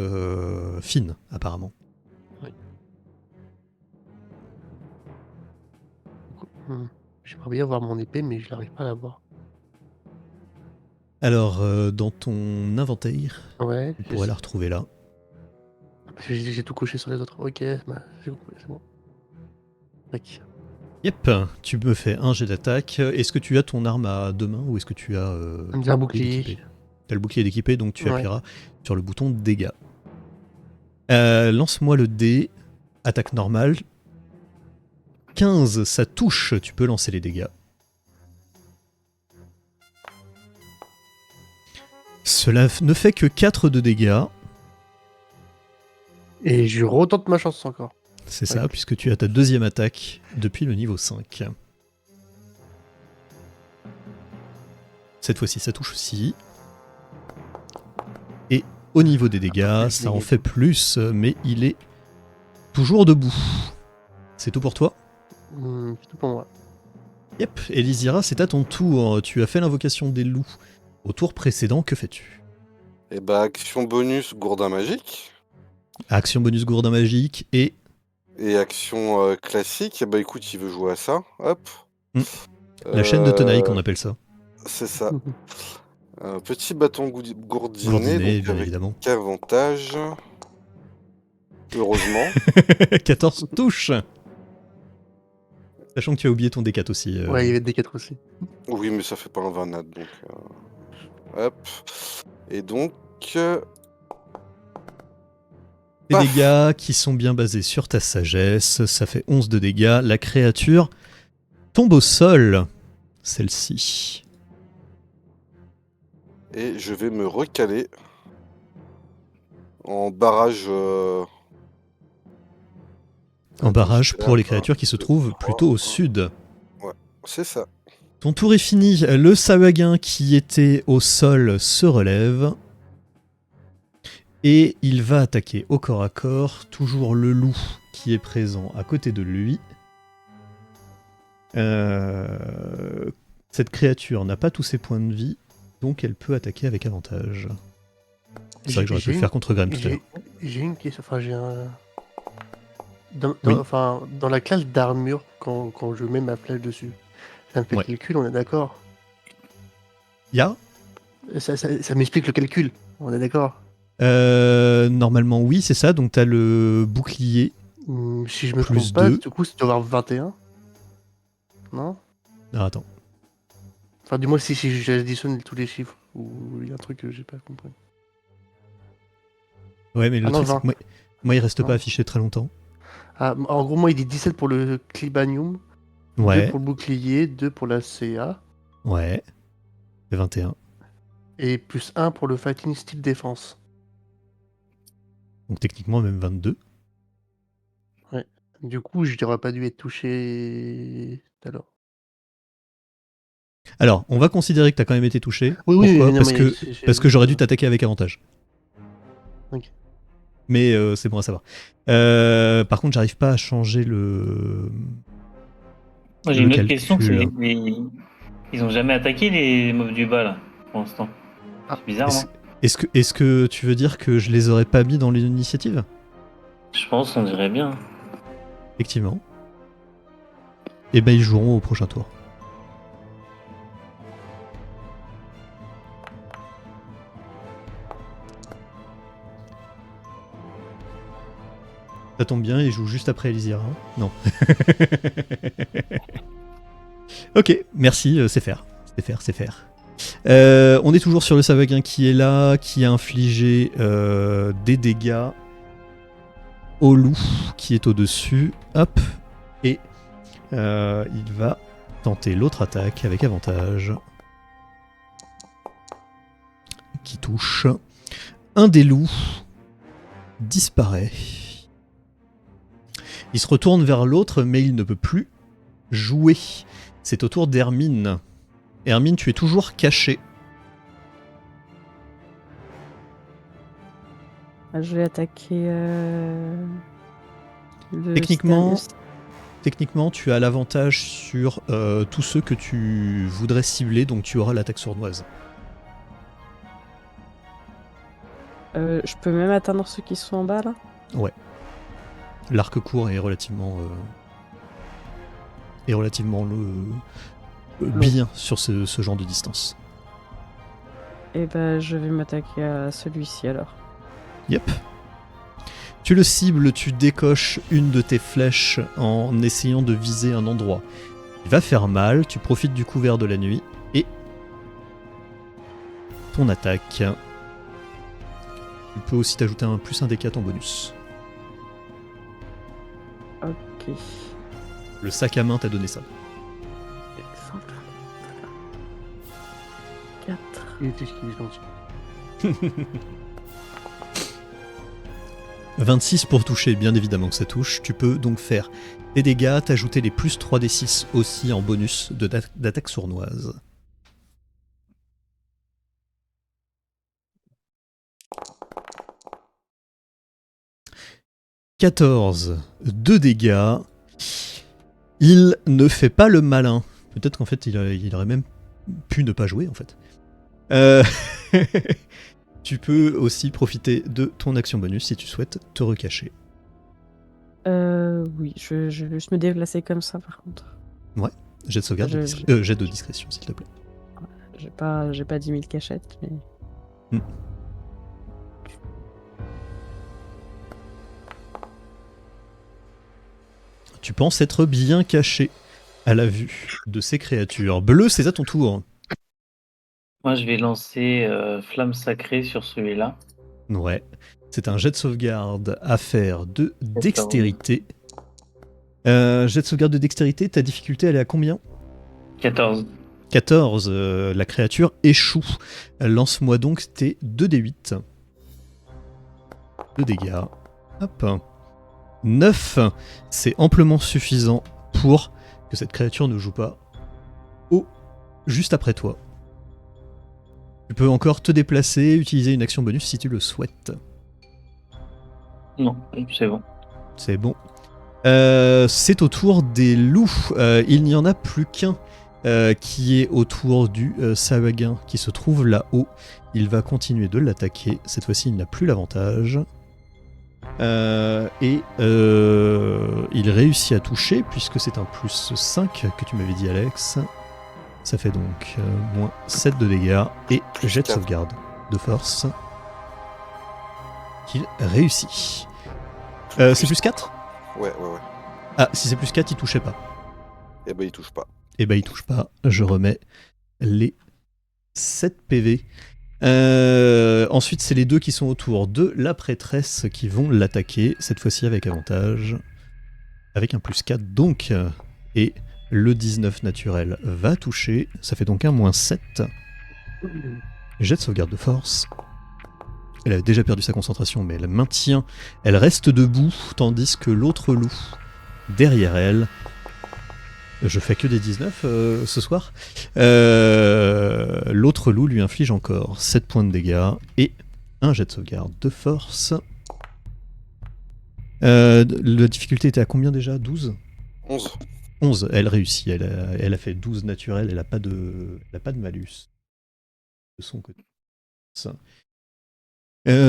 fine, apparemment. J'aimerais bien voir mon épée, mais je n'arrive pas à la voir. Alors, dans ton inventaire, Ouais, tu pourrais la retrouver là. j'ai tout coché sur les autres. Ok, bah, c'est bon. Tac. Yep, tu me fais un jet d'attaque. Est-ce que tu as ton arme à 2 mains ou est-ce que tu as Un bouclier. d'équipé ? T'as le bouclier d'équipé, donc tu Ouais. appuieras sur le bouton dégâts. Lance-moi le dé. Attaque normale. 15, ça touche. Tu peux lancer les dégâts. Cela ne fait que 4 de dégâts. Et je retente ma chance encore. C'est ça, puisque tu as ta deuxième attaque depuis le niveau 5. Cette fois-ci, ça touche aussi. Et au niveau des dégâts, ça en fait plus, mais il est toujours debout. C'est tout pour toi ? C'est tout pour moi. Yep, Elisira, c'est à ton tour. Tu as fait l'invocation des loups. Au tour précédent, que fais-tu ? Et bah, action bonus gourdin magique. Action bonus gourdin magique et... Et action classique, et bah écoute, il veut jouer à ça. Hop. La chaîne de tenaille qu'on appelle ça. C'est ça. Un petit bâton gourdiné, donc bien avec évidemment. avantage. Heureusement. 14 touches. Sachant que tu as oublié ton D4 aussi. Ouais, il y avait des 4 aussi. Oui, mais ça fait pas un 20 nat, donc... Hop. Et donc... Des dégâts qui sont bien basés sur ta sagesse. Ça fait 11 de dégâts. La créature tombe au sol. Celle-ci. Et je vais me recaler en barrage... En barrage pour les créatures qui se trouvent plutôt au sud. Ouais, c'est ça. Ton tour est fini. Le Sahuagin qui était au sol se relève. Et il va attaquer au corps à corps. Toujours le loup qui est présent à côté de lui. Cette créature n'a pas tous ses points de vie. Donc elle peut attaquer avec avantage. C'est vrai que j'aurais pu le faire contre Graham tout à l'heure. J'ai une question. Enfin, j'ai un... Oui. Dans la classe d'armure, quand je mets ma flèche dessus, ça me fait le calcul, on est d'accord? Ya Ça m'explique le calcul, on est d'accord? Normalement oui, c'est ça. Donc t'as le bouclier. Si je me Plus trompe pas, 2. du coup, c'est avoir 21. Non? Ah, attends. Enfin, du moins, si j'additionne tous les chiffres, ou il y a un truc que j'ai pas compris. Ouais, mais le truc, c'est que moi, il reste Non. pas affiché très longtemps. Ah, en gros, moi, il dit 17 pour le Clibanium, 2 Ouais, pour le bouclier, 2 pour la CA, ouais. Et 21. et plus 1 pour le Fighting Style Défense. Donc techniquement, même 22. Du coup, je n'aurais pas dû être touché tout à l'heure. Alors, on va considérer que t'as quand même été touché. Oui, Pourquoi? non, Parce mais que j'aurais dû t'attaquer avec avantage. Ok. Mais c'est bon à savoir. Par contre, j'arrive pas à changer le. Moi, j'ai Le une autre question. calcul. Ils ont jamais attaqué les mobs du bas, là, pour l'instant. Ah. C'est bizarre, non? Est-ce que tu veux dire que je les aurais pas mis dans l'initiative? Je pense, on dirait bien. Effectivement. Et ben ils joueront au prochain tour. Ça tombe bien, ils jouent juste après Elysira. Non. Ok, merci, c'est faire. C'est faire. On est toujours sur le Savaguin qui est là, qui a infligé des dégâts au loup qui est au-dessus. Hop. Et il va tenter l'autre attaque avec avantage. Qui touche. Un des loups disparaît. Il se retourne vers l'autre, mais il ne peut plus jouer. C'est au tour d'Hermine. Hermine, tu es toujours caché. Je vais attaquer. Techniquement, tu as l'avantage sur tous ceux que tu voudrais cibler, donc tu auras l'attaque sournoise. Je peux même atteindre ceux qui sont en bas là? Ouais. L'arc court est relativement bien sur ce genre de distance. Et ben je vais m'attaquer à celui-ci alors. Yep. Tu le cibles, tu décoches une de tes flèches en essayant de viser un endroit. Il va faire mal, tu profites du couvert de la nuit et ton attaque. Tu peux aussi t'ajouter un plus 1 D4 en bonus. Ok. Le sac à main t'a donné ça. 4. Il était gentil. 26 pour toucher, bien évidemment que ça touche. Tu peux donc faire des dégâts, t'ajouter les plus 3d6 aussi en bonus d'attaque sournoise. « 14 de dégâts. Il ne fait pas le malin. Peut-être qu'en fait, il aurait même pu ne pas jouer, en fait. Tu peux aussi profiter de ton action bonus si tu souhaites te recacher. Oui, je vais juste me déplacer comme ça par contre. Ouais, jet de sauvegarde, jet de discrétion s'il te plaît. J'ai pas 10 000 cachettes, mais... Tu penses être bien caché à la vue de ces créatures. Bleu, c'est à ton tour. Moi, je vais lancer Flamme Sacrée sur celui-là. Ouais, c'est un jet de sauvegarde à faire de dextérité. Jet de sauvegarde de dextérité, ta difficulté elle est à combien ? 14. 14, la créature échoue. Lance-moi donc tes 2d8. 2 dégâts. Hop. 9, c'est amplement suffisant pour que cette créature ne joue pas juste après toi. Tu peux encore te déplacer, utiliser une action bonus si tu le souhaites. Non, c'est bon. C'est bon. C'est au tour des loups. Il n'y en a plus qu'un qui est autour du Savaguin qui se trouve là-haut. Il va continuer de l'attaquer. Cette fois-ci, il n'a plus l'avantage. Il réussit à toucher puisque c'est un plus 5 que tu m'avais dit, Alex. Ça fait donc moins 7 de dégâts et jet de sauvegarde de force qu'il réussit. C'est plus 4 ? Ouais. Ah, si c'est plus 4, il touchait pas. Eh ben, il touche pas. Il touche pas. Je remets les 7 PV. Ensuite, c'est les deux qui sont autour de la prêtresse qui vont l'attaquer, cette fois-ci avec avantage, avec un plus 4 donc, et le 19 naturel va toucher, ça fait donc un moins 7. Jet de sauvegarde de force. Elle a déjà perdu sa concentration, mais elle maintient, elle reste debout, tandis que l'autre loup, derrière elle, je fais que des 19 ce soir. L'autre loup lui inflige encore 7 points de dégâts et un jet de sauvegarde de force. La difficulté était à combien déjà? 12 ? 11. 11, elle réussit. Elle a fait 12 naturel, elle a pas de malus. De son côté.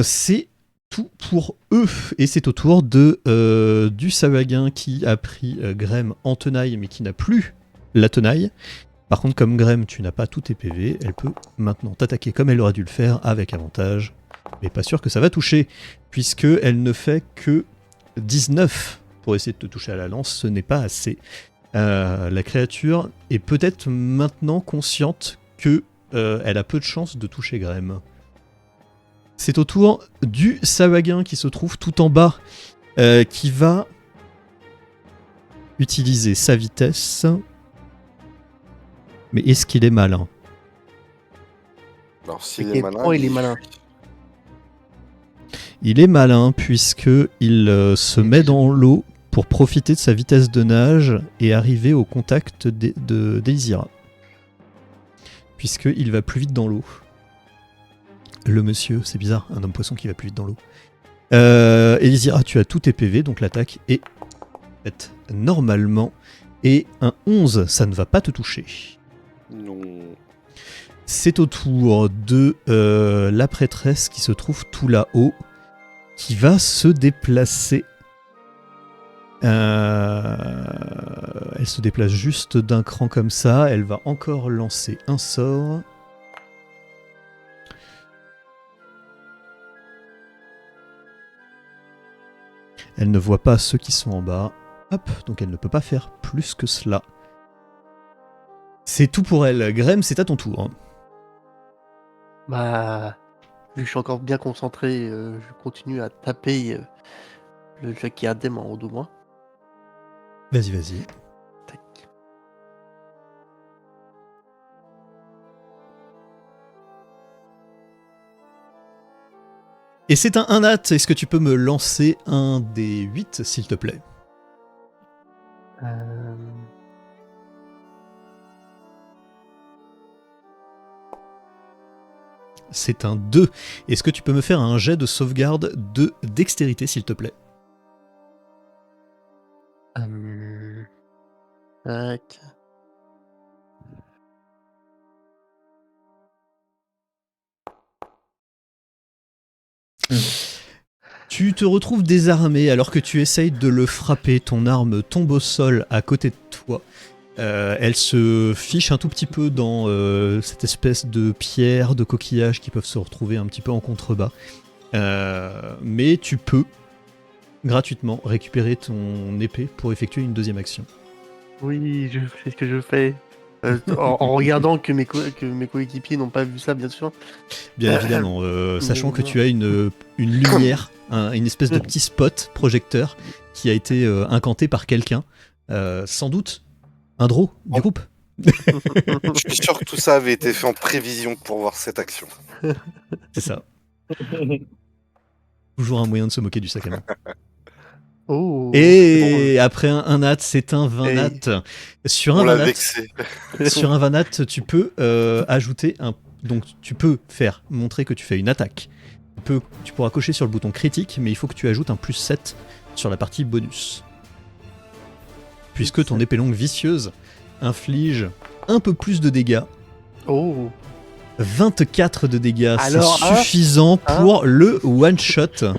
C'est tout pour eux. Et c'est au tour du Sahuagin qui a pris Grem en tenaille, mais qui n'a plus la tenaille. Par contre, comme Grem, tu n'as pas tous tes PV, elle peut maintenant t'attaquer comme elle aurait dû le faire, avec avantage. Mais pas sûr que ça va toucher, puisque elle ne fait que 19 pour essayer de te toucher à la lance. Ce n'est pas assez. La créature est peut-être maintenant consciente que elle a peu de chances de toucher Grem. C'est au tour du Sahuagin qui se trouve tout en bas, qui va utiliser sa vitesse. Mais est-ce qu'il est malin? Alors s'il est malin... il est malin. Il est malin puisqu'il se met dans l'eau pour profiter de sa vitesse de nage et arriver au contact d'Elysira. Puisqu'il va plus vite dans l'eau. Le monsieur, c'est bizarre, un homme poisson qui va plus vite dans l'eau. Elysira, tu as tous tes PV, donc l'attaque est faite normalement. Et un 11, ça ne va pas te toucher. Non. C'est au tour de la prêtresse qui se trouve tout là-haut, qui va se déplacer. Elle se déplace juste d'un cran comme ça. Elle va encore lancer un sort. Elle ne voit pas ceux qui sont en bas. Hop, donc elle ne peut pas faire plus que cela. C'est tout pour elle. Grem, c'est à ton tour. Bah, vu que je suis encore bien concentré, je continue à taper le Jakiadem en haut de moi. Vas-y, vas-y. Tac. Et c'est un 1 nat. Est-ce que tu peux me lancer un des 8, s'il te plaît? C'est un 2. Est-ce que tu peux me faire un jet de sauvegarde de dextérité, s'il te plaît? Tac. Tu te retrouves désarmé alors que tu essayes de le frapper. Ton arme tombe au sol à côté de toi. Elle se fiche un tout petit peu dans cette espèce de pierre, de coquillages qui peuvent se retrouver un petit peu en contrebas. Mais tu peux gratuitement récupérer ton épée pour effectuer une deuxième action. Oui, je fais ce que je fais. En regardant que mes coéquipiers n'ont pas vu ça, bien sûr. Bien évidemment, sachant que tu as une lumière, une espèce de petit spot projecteur qui a été incanté par quelqu'un, sans doute un draw du groupe. Je suis sûr que tout ça avait été fait en prévision pour voir cette action. C'est ça. Toujours un moyen de se moquer du sac à main. Oh. Et après un nat, c'est un 20 nat. Sur un 20 nat, sur un 20 nat, tu peux ajouter un. Donc tu peux faire montrer que tu fais une attaque. Tu pourras cocher sur le bouton critique, mais il faut que tu ajoutes un plus 7 sur la partie bonus. Puisque ton épée longue vicieuse inflige un peu plus de dégâts. Oh. 24 de dégâts, alors, c'est suffisant pour le one-shot.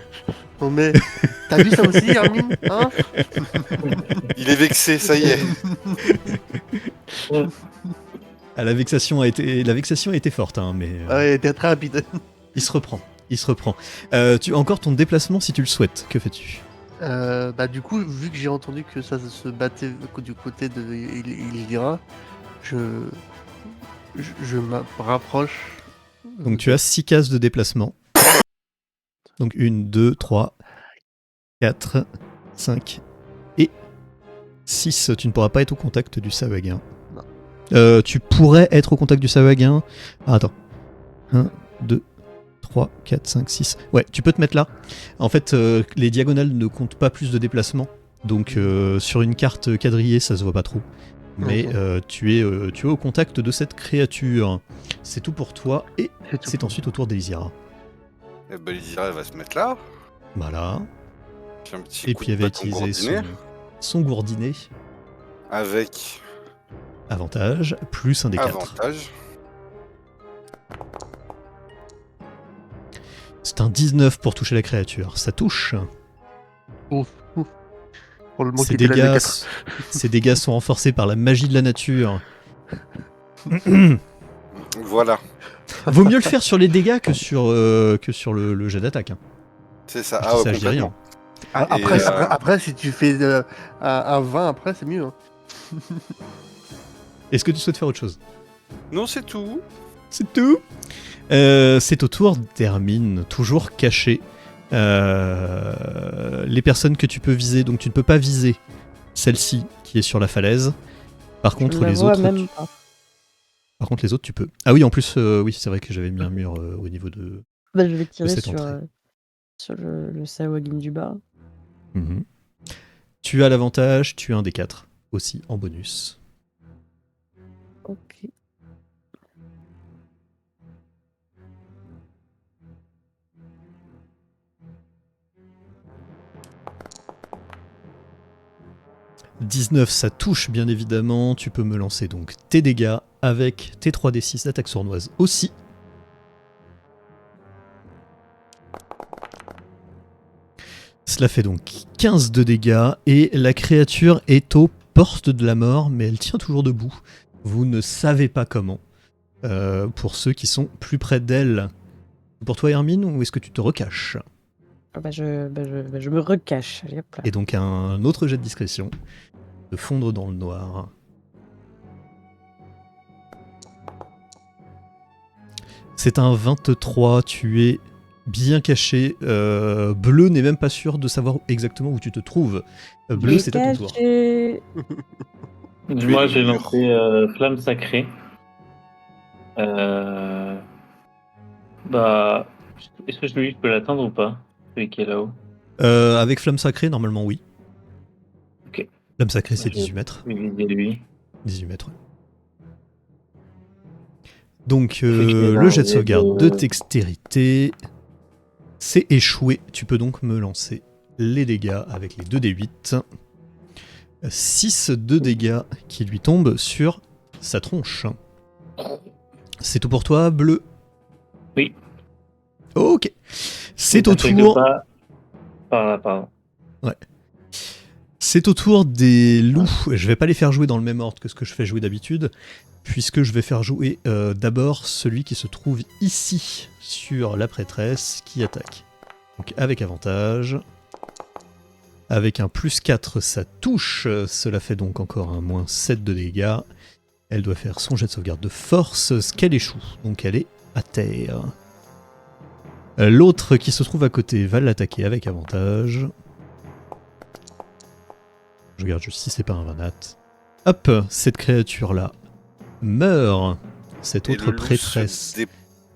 Oh mais, t'as vu ça aussi, Hermine, hein? Il est vexé, ça y est. Ah, la vexation a été forte, hein, mais... Ouais, t'es très rapide. Il se reprend. Tu as encore ton déplacement si tu le souhaites. Que fais-tu? Bah du coup, vu que j'ai entendu que ça se battait du côté de Elysira, je me rapproche. Donc tu as 6 cases de déplacement. Donc 1, 2, 3, 4, 5 et 6. Tu ne pourras pas être au contact du Sahuagin. Tu pourrais être au contact du Sahuagin. Ah, attends. 1, 2, 3, 4, 5, 6. Ouais, tu peux te mettre là. En fait, les diagonales ne comptent pas plus de déplacement. Donc sur une carte quadrillée, ça se voit pas trop. Mais tu es au contact de cette créature. C'est tout pour toi. Et c'est ensuite au tour d'Elysira. Et ben Lysira, elle va se mettre là. Voilà. Puis un petit Et coup puis de elle va bâton utiliser gourdinet. son gourdinet. Avec Avantage, plus un des 4. avantage. C'est un 19 pour toucher la créature. Ça touche. Ouf. Pour le mot Ces qui était la dégâts, D4. ces dégâts sont renforcés par la magie de la nature. Voilà, Vaut mieux le faire sur les dégâts que sur le jet d'attaque. Hein. c'est ça. Je Ah dis ouais, ça, je dis rien. complètement. Après, Et, après, si tu fais un 20, après, c'est mieux. Hein. Est-ce que tu souhaites faire autre chose? Non, c'est tout. C'est tout. C'est au tour d'Hermine, toujours caché. Les personnes que tu peux viser, donc tu ne peux pas viser celle-ci qui est sur la falaise. Par contre, la les vois autres, même pas. par contre, les autres, tu peux. Ah oui, en plus, oui, c'est vrai que j'avais mis un mur au niveau de Bah, je vais tirer cette sur, entrée. sur le Sawagin du bas. Mhm. Tu as l'avantage, tu as un des 4 aussi en bonus. Ok. « 19, ça touche bien évidemment. Tu peux me lancer donc tes dégâts avec tes 3d6 d'attaque sournoise aussi. Cela fait donc 15 de dégâts et la créature est aux portes de la mort, mais elle tient toujours debout. Vous ne savez pas comment. Pour ceux qui sont plus près d'elle. Pour toi, Hermine, ou est-ce que tu te recaches? Je me recache. Allez, hop là. Et donc un autre jet de discrétion. De fondre dans le noir. C'est un 23, tu es bien caché. Bleu n'est même pas sûr de savoir exactement où tu te trouves. Bleu, c'est à ton tour. Caché. Moi, le j'ai mur. lancé Flamme Sacrée. Bah, est-ce que je peux l'atteindre ou pas? Celui qui est là-haut. Avec Flamme Sacrée, normalement, oui. Ok. Flamme Sacrée, c'est Je vais 18 mètres. viser lui. 18 mètres, ouais. Donc, Celui qui est le jet de dans sauvegarde les- de dextérité, c'est échoué. Tu peux donc me lancer les dégâts avec les 2d8. 6 de dégâts qui lui tombent sur sa tronche. C'est tout pour toi, Bleu? Oui. Ok. C'est Ça au fait deux tour. pas par là, pardon. C'est au tour des loups. Je vais pas les faire jouer dans le même ordre que ce que je fais jouer d'habitude, puisque je vais faire jouer d'abord celui qui se trouve ici, sur la prêtresse, qui attaque. Donc avec avantage. Avec un plus 4, ça touche. Cela fait donc encore un moins 7 de dégâts. Elle doit faire son jet de sauvegarde de force, ce qu'elle échoue. Donc elle est à terre. L'autre qui se trouve à côté va l'attaquer avec avantage. Je regarde juste si c'est pas un vanat. Hop, cette créature-là meurt. Cette Et autre le loup prêtresse se, qui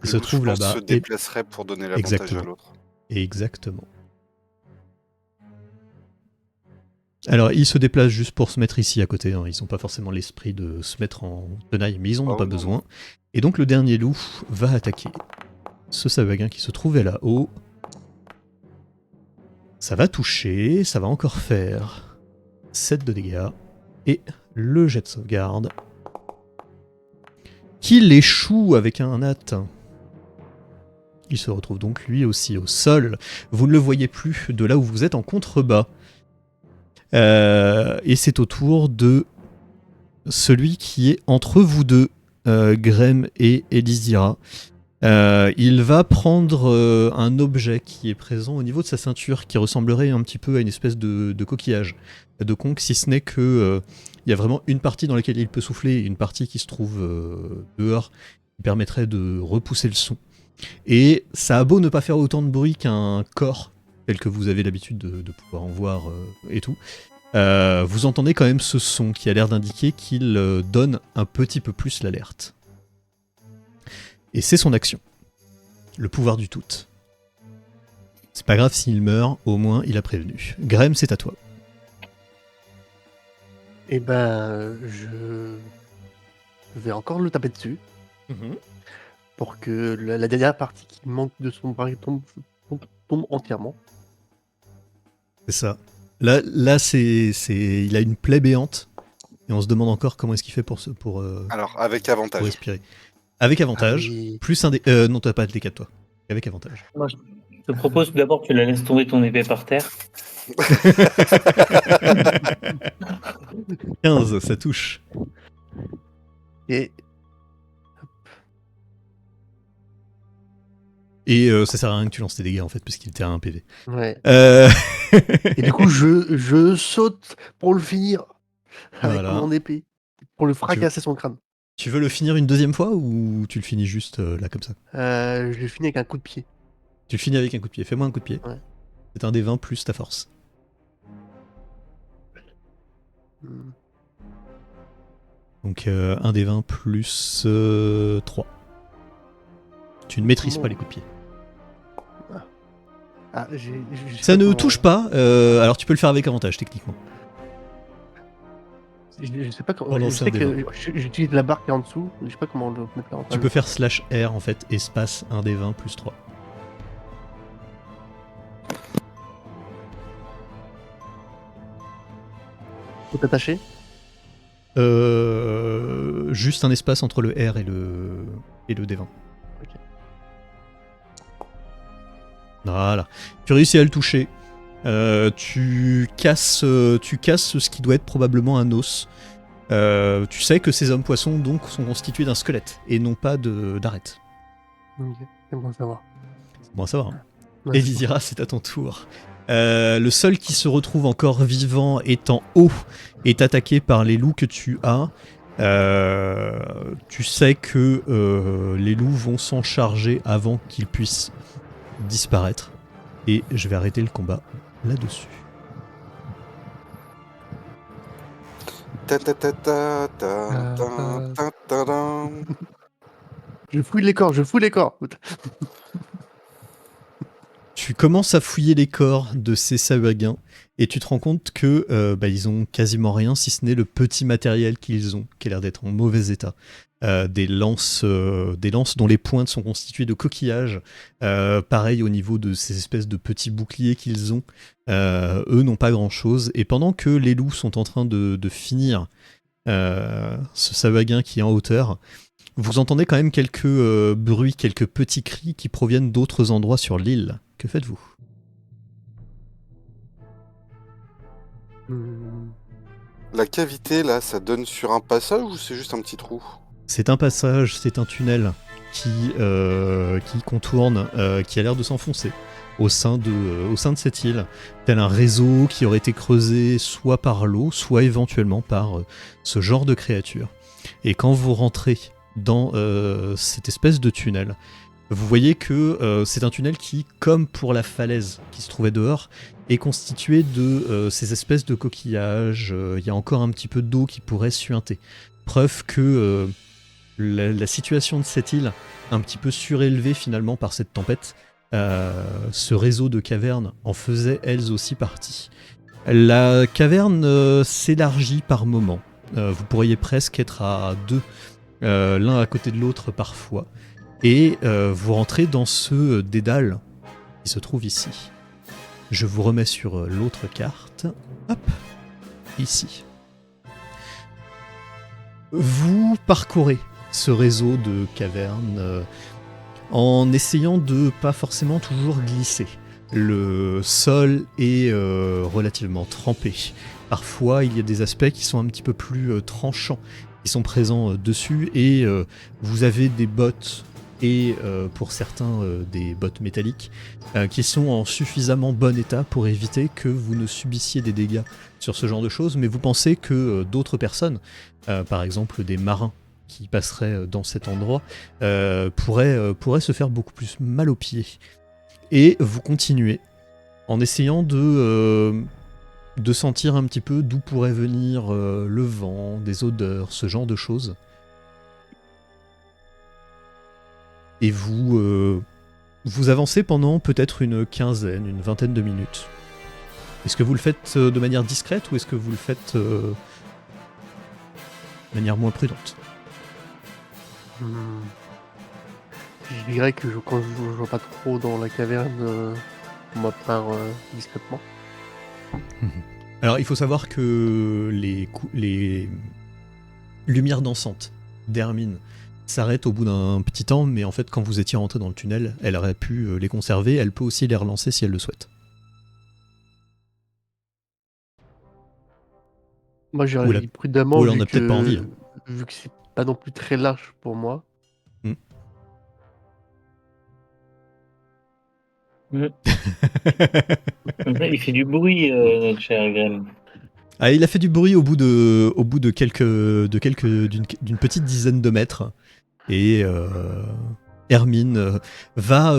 se trouve là-bas. se déplacerait pour donner l'avantage Exactement. à l'autre. Exactement. Alors, ils se déplacent juste pour se mettre ici à côté. Hein. Ils n'ont pas forcément l'esprit de se mettre en tenaille, mais ils en ont Oh, pas non. besoin. Et donc, le dernier loup va attaquer ce Sawagin qui se trouvait là-haut. Ça va toucher, ça va encore faire 7 de dégâts. Et le jet de sauvegarde qu'il échoue avec un nat. Il se retrouve donc lui aussi au sol. Vous ne le voyez plus de là où vous êtes en contrebas. Et c'est au tour de celui qui est entre vous deux, Grem et Elysira. Il va prendre un objet qui est présent au niveau de sa ceinture, qui ressemblerait un petit peu à une espèce de coquillage, de conque, si ce n'est que il y a vraiment une partie dans laquelle il peut souffler et une partie qui se trouve dehors, qui permettrait de repousser le son. Et ça a beau ne pas faire autant de bruit qu'un corps, tel que vous avez l'habitude de pouvoir en voir et tout, vous entendez quand même ce son qui a l'air d'indiquer qu'il donne un petit peu plus l'alerte. Et c'est son action. Le pouvoir du tout. C'est pas grave s'il meurt, au moins il a prévenu. Graham, c'est à toi. Et ben, je vais encore le taper dessus. pour que la dernière partie qui manque de son bras tombe entièrement. C'est ça. Là il a une plaie béante et on se demande encore comment est-ce qu'il fait pour Alors, avec pour avantage. respirer. Avec avantage, Ah oui. plus un dé... non, t'as pas de D4 toi. Avec avantage. Moi, je te propose d'abord que tu la laisses tomber ton épée par terre. 15, ça touche. Et Et ça sert à rien que tu lances tes dégâts en fait, parce qu'il était à 1 PV. ouais. Euh, Et du coup, je saute pour le finir avec Voilà. mon épée, pour le fracasser son crâne. Tu veux le finir une deuxième fois ou tu le finis juste là comme ça? Je le finis avec un coup de pied. Tu le finis avec un coup de pied. Fais-moi un coup de pied. Ouais. C'est un des 20 plus ta force. Hmm. Donc un des 20 plus 3. Tu ne maîtrises pas les coups de pied. Ah, Ça ne touche pas, alors tu peux le faire avec avantage techniquement. Je sais pas comment. Pour Je lancer sais un que j'utilise la barre qui est en dessous. Je sais pas comment le mettre en Tu peux faire /R en fait, espace 1 des 20 plus 3. Faut t'attacher. Juste un espace entre le R et le D20. Ok. Voilà. Tu réussis à le toucher. Tu casses ce qui doit être probablement un os. Tu sais que ces hommes poissons donc sont constitués d'un squelette et non pas d'arête. Ok, c'est bon à savoir. C'est bon à savoir. Hein. Ouais, Et Vizira, c'est à ton tour. Le seul qui se retrouve encore vivant est en haut, est attaqué par les loups que tu as. Tu sais que les loups vont s'en charger avant qu'ils puissent disparaître. Et je vais arrêter le combat là-dessus. Je fouille les corps, Tu commences à fouiller les corps de ces Sahuagins et tu te rends compte que ils ont quasiment rien si ce n'est le petit matériel qu'ils ont, qui a l'air d'être en mauvais état. Des lances dont les pointes sont constituées de coquillages. Pareil au niveau de ces espèces de petits boucliers qu'ils ont. Eux n'ont pas grand-chose. Et pendant que les loups sont en train de finir ce Sahuagin qui est en hauteur, vous entendez quand même quelques bruits, quelques petits cris qui proviennent d'autres endroits sur l'île. Que faites-vous ? La cavité, là, ça donne sur un passage ou c'est juste un petit trou ? C'est un passage, c'est un tunnel qui contourne, qui a l'air de s'enfoncer au sein de cette île, tel un réseau qui aurait été creusé soit par l'eau, soit éventuellement par ce genre de créatures. Et quand vous rentrez dans cette espèce de tunnel, vous voyez que c'est un tunnel qui, comme pour la falaise qui se trouvait dehors, est constitué de ces espèces de coquillages. Il y a encore un petit peu d'eau qui pourrait suinter. Preuve que la situation de cette île, un petit peu surélevée finalement par cette tempête, ce réseau de cavernes en faisait elles aussi partie. La caverne s'élargit par moments. Vous pourriez presque être à deux, l'un à côté de l'autre parfois. Et vous rentrez dans ce dédale qui se trouve ici. Je vous remets sur l'autre carte. Hop, ici. Vous parcourez ce réseau de cavernes en essayant de pas forcément toujours glisser. Le sol est relativement trempé. Parfois, il y a des aspects qui sont un petit peu plus tranchants, qui sont présents dessus, et vous avez des bottes et pour certains des bottes métalliques qui sont en suffisamment bon état pour éviter que vous ne subissiez des dégâts sur ce genre de choses, mais vous pensez que d'autres personnes, par exemple des marins qui passeraient dans cet endroit, pourraient se faire beaucoup plus mal aux pieds. Et vous continuez en essayant de sentir un petit peu d'où pourrait venir le vent, des odeurs, ce genre de choses. Et vous avancez pendant peut-être une vingtaine de minutes. Est-ce que vous le faites de manière discrète ou est-ce que vous le faites de manière moins prudente ? je dirais que quand je vois pas trop dans la caverne, on ma part discrètement. Alors, il faut savoir que les lumières dansantes d'Hermine s'arrêtent au bout d'un petit temps, mais en fait, quand vous étiez rentré dans le tunnel, elle aurait pu les conserver. Elle peut aussi les relancer si elle le souhaite. Moi, j'aurais dit prudemment, ou elle en a peut-être pas envie. Vu que c'est pas non plus très large pour moi. Il fait du bruit, notre cher Graham. Ah, il a fait du bruit au bout d'une petite dizaine de mètres. Et Hermine va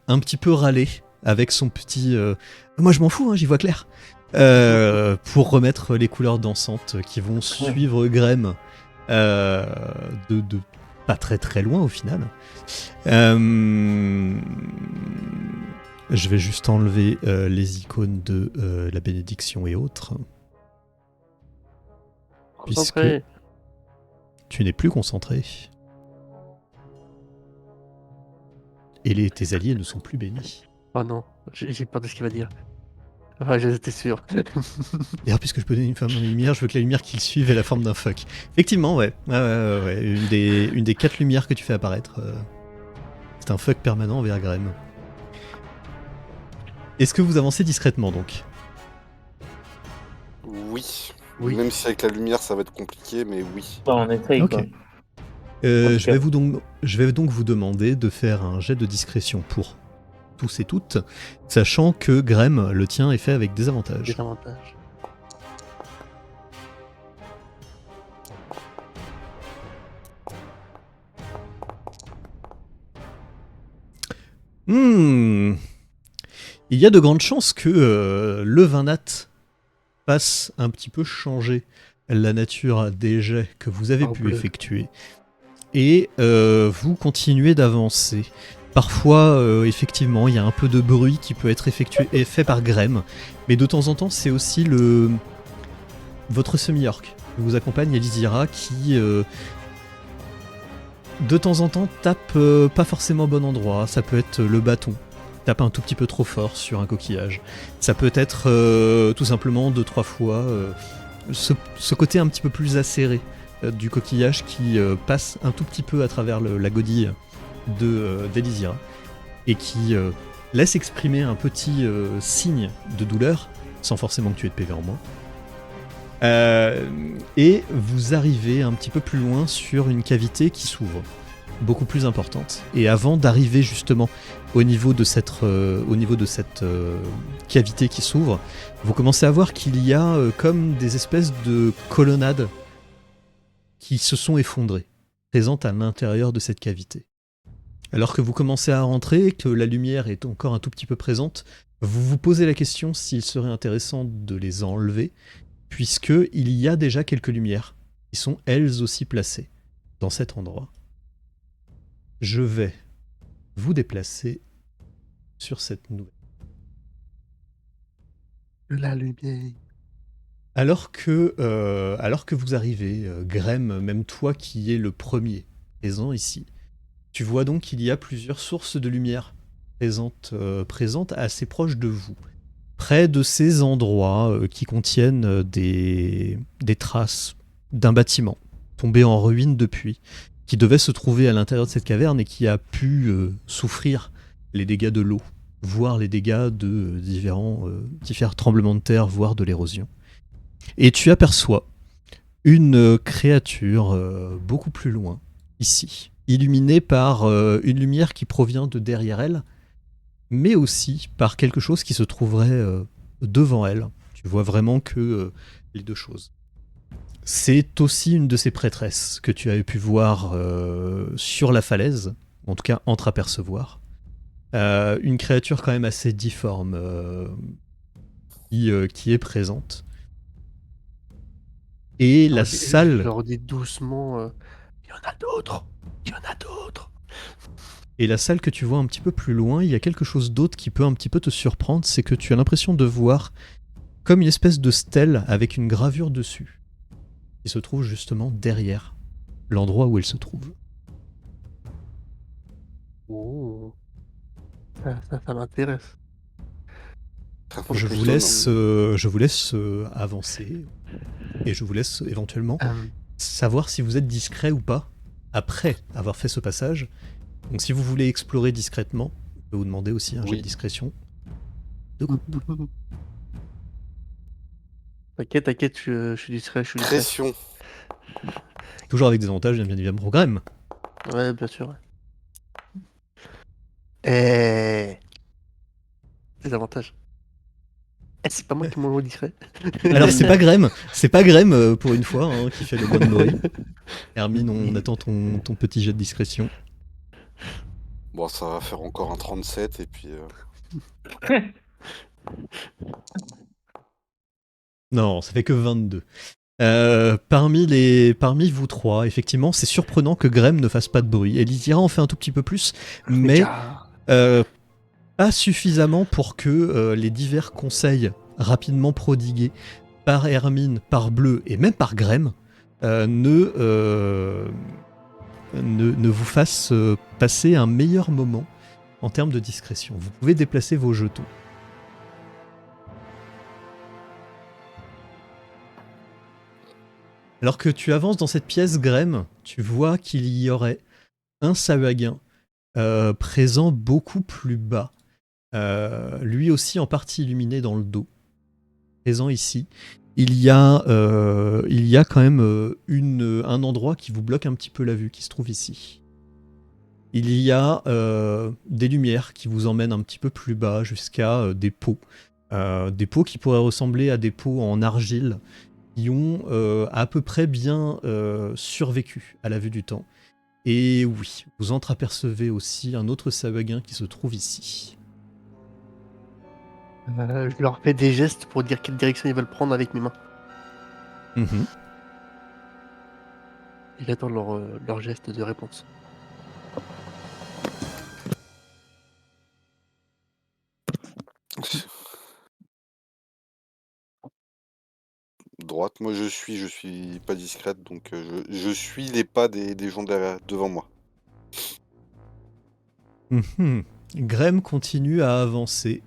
un petit peu râler avec son petit... Moi je m'en fous, hein, j'y vois clair. Pour remettre les couleurs dansantes qui vont suivre Graham de pas très très loin au final. Je vais juste enlever les icônes de la bénédiction et autres. Concentré. Puisque tu n'es plus concentré. Et tes alliés ne sont plus bénis. Oh non, j'ai peur de ce qu'il va dire. Enfin, j'étais sûr. D'ailleurs, puisque je peux donner une forme de lumière, je veux que la lumière qu'il suive ait la forme d'un fuck. Effectivement, ouais. Une des 4 lumières que tu fais apparaître, c'est un fuck permanent vers Graham. Est-ce que vous avancez discrètement, donc ? Oui. Oui. Même si avec la lumière, ça va être compliqué, mais oui. Bon, on essaye, Ok. quoi. Je vais donc vous demander de faire un jet de discrétion pour tous et toutes, sachant que Graham, le tien, est fait avec des avantages. Des avantages. Il y a de grandes chances que le Vinat fasse un petit peu changer la nature des jets que vous avez pu effectuer. Et vous continuez d'avancer. Parfois, effectivement, il y a un peu de bruit qui peut être effectué et fait par Graham, mais de temps en temps, c'est aussi votre semi-orc qui vous accompagne, Elisira, qui de temps en temps tape pas forcément au bon endroit. Ça peut être le bâton, tape un tout petit peu trop fort sur un coquillage. Ça peut être tout simplement 2-3 fois ce côté un petit peu plus acéré du coquillage qui passe un tout petit peu à travers la godille d'Elisira et qui laisse exprimer un petit signe de douleur sans forcément que tu aies de PV en moins. Et vous arrivez un petit peu plus loin sur une cavité qui s'ouvre, beaucoup plus importante. Et avant d'arriver justement au niveau de cette cavité qui s'ouvre, vous commencez à voir qu'il y a comme des espèces de colonnades qui se sont effondrées, présentes à l'intérieur de cette cavité. Alors que vous commencez à rentrer et que la lumière est encore un tout petit peu présente, vous vous posez la question s'il serait intéressant de les enlever, puisqu'il y a déjà quelques lumières qui sont elles aussi placées dans cet endroit. Je vais vous déplacer sur cette nouvelle. La lumière. Alors que vous arrivez, Graham, même toi qui es le premier présent ici, tu vois donc qu'il y a plusieurs sources de lumière présentes assez proches de vous, près de ces endroits qui contiennent des traces d'un bâtiment tombé en ruine depuis, qui devait se trouver à l'intérieur de cette caverne et qui a pu souffrir les dégâts de l'eau, voire les dégâts de différents tremblements de terre, voire de l'érosion. Et tu aperçois une créature beaucoup plus loin, ici, illuminée par une lumière qui provient de derrière elle, mais aussi par quelque chose qui se trouverait devant elle. Tu vois vraiment que les deux choses. C'est aussi une de ces prêtresses que tu avais pu voir sur la falaise, en tout cas entreapercevoir. Une créature quand même assez difforme qui est présente. Et la salle... Je leur dis doucement, il y en a d'autres. Il y en a d'autres. Et la salle que tu vois un petit peu plus loin, il y a quelque chose d'autre qui peut un petit peu te surprendre, c'est que tu as l'impression de voir comme une espèce de stèle avec une gravure dessus, qui se trouve justement derrière l'endroit où elle se trouve. Oh, ça m'intéresse. Je vous laisse avancer et je vous laisse éventuellement savoir si vous êtes discret ou pas après avoir fait ce passage. Donc si vous voulez explorer discrètement, je peux vous demander aussi un jet de discrétion. T'inquiète, je suis discret, Pression. Toujours avec des avantages, bien évidemment, programme. Ouais, bien sûr. Des avantages. C'est pas moi qui m'envoie discret. Alors c'est pas Graham pour une fois qui fait le bon bruit. Hermine, on attend ton petit jet de discrétion. Bon, ça va faire encore un 37 et puis... Non, ça fait que 22. Parmi vous trois, effectivement, c'est surprenant que Graham ne fasse pas de bruit. Elizira en fait un tout petit peu plus, mais pas suffisamment pour que les divers conseils rapidement prodigués par Hermine, par Bleu et même par Graham ne vous fassent passer un meilleur moment en termes de discrétion. Vous pouvez déplacer vos jetons. Alors que tu avances dans cette pièce, Graham, tu vois qu'il y aurait un Sahuagin présent beaucoup plus bas, lui aussi en partie illuminé dans le dos, présent ici. Il y a quand même un endroit qui vous bloque un petit peu la vue, qui se trouve ici. Il y a des lumières qui vous emmènent un petit peu plus bas jusqu'à des pots qui pourraient ressembler à des pots en argile, qui ont à peu près bien survécu à la vue du temps. Et oui, vous entreapercevez aussi un autre Sahuagin qui se trouve ici. Je leur fais des gestes pour dire quelle direction ils veulent prendre avec mes mains. Et j'attends leur geste de réponse. Droite, moi je suis pas discrète, donc je suis les pas des gens devant moi. Graham continue à avancer.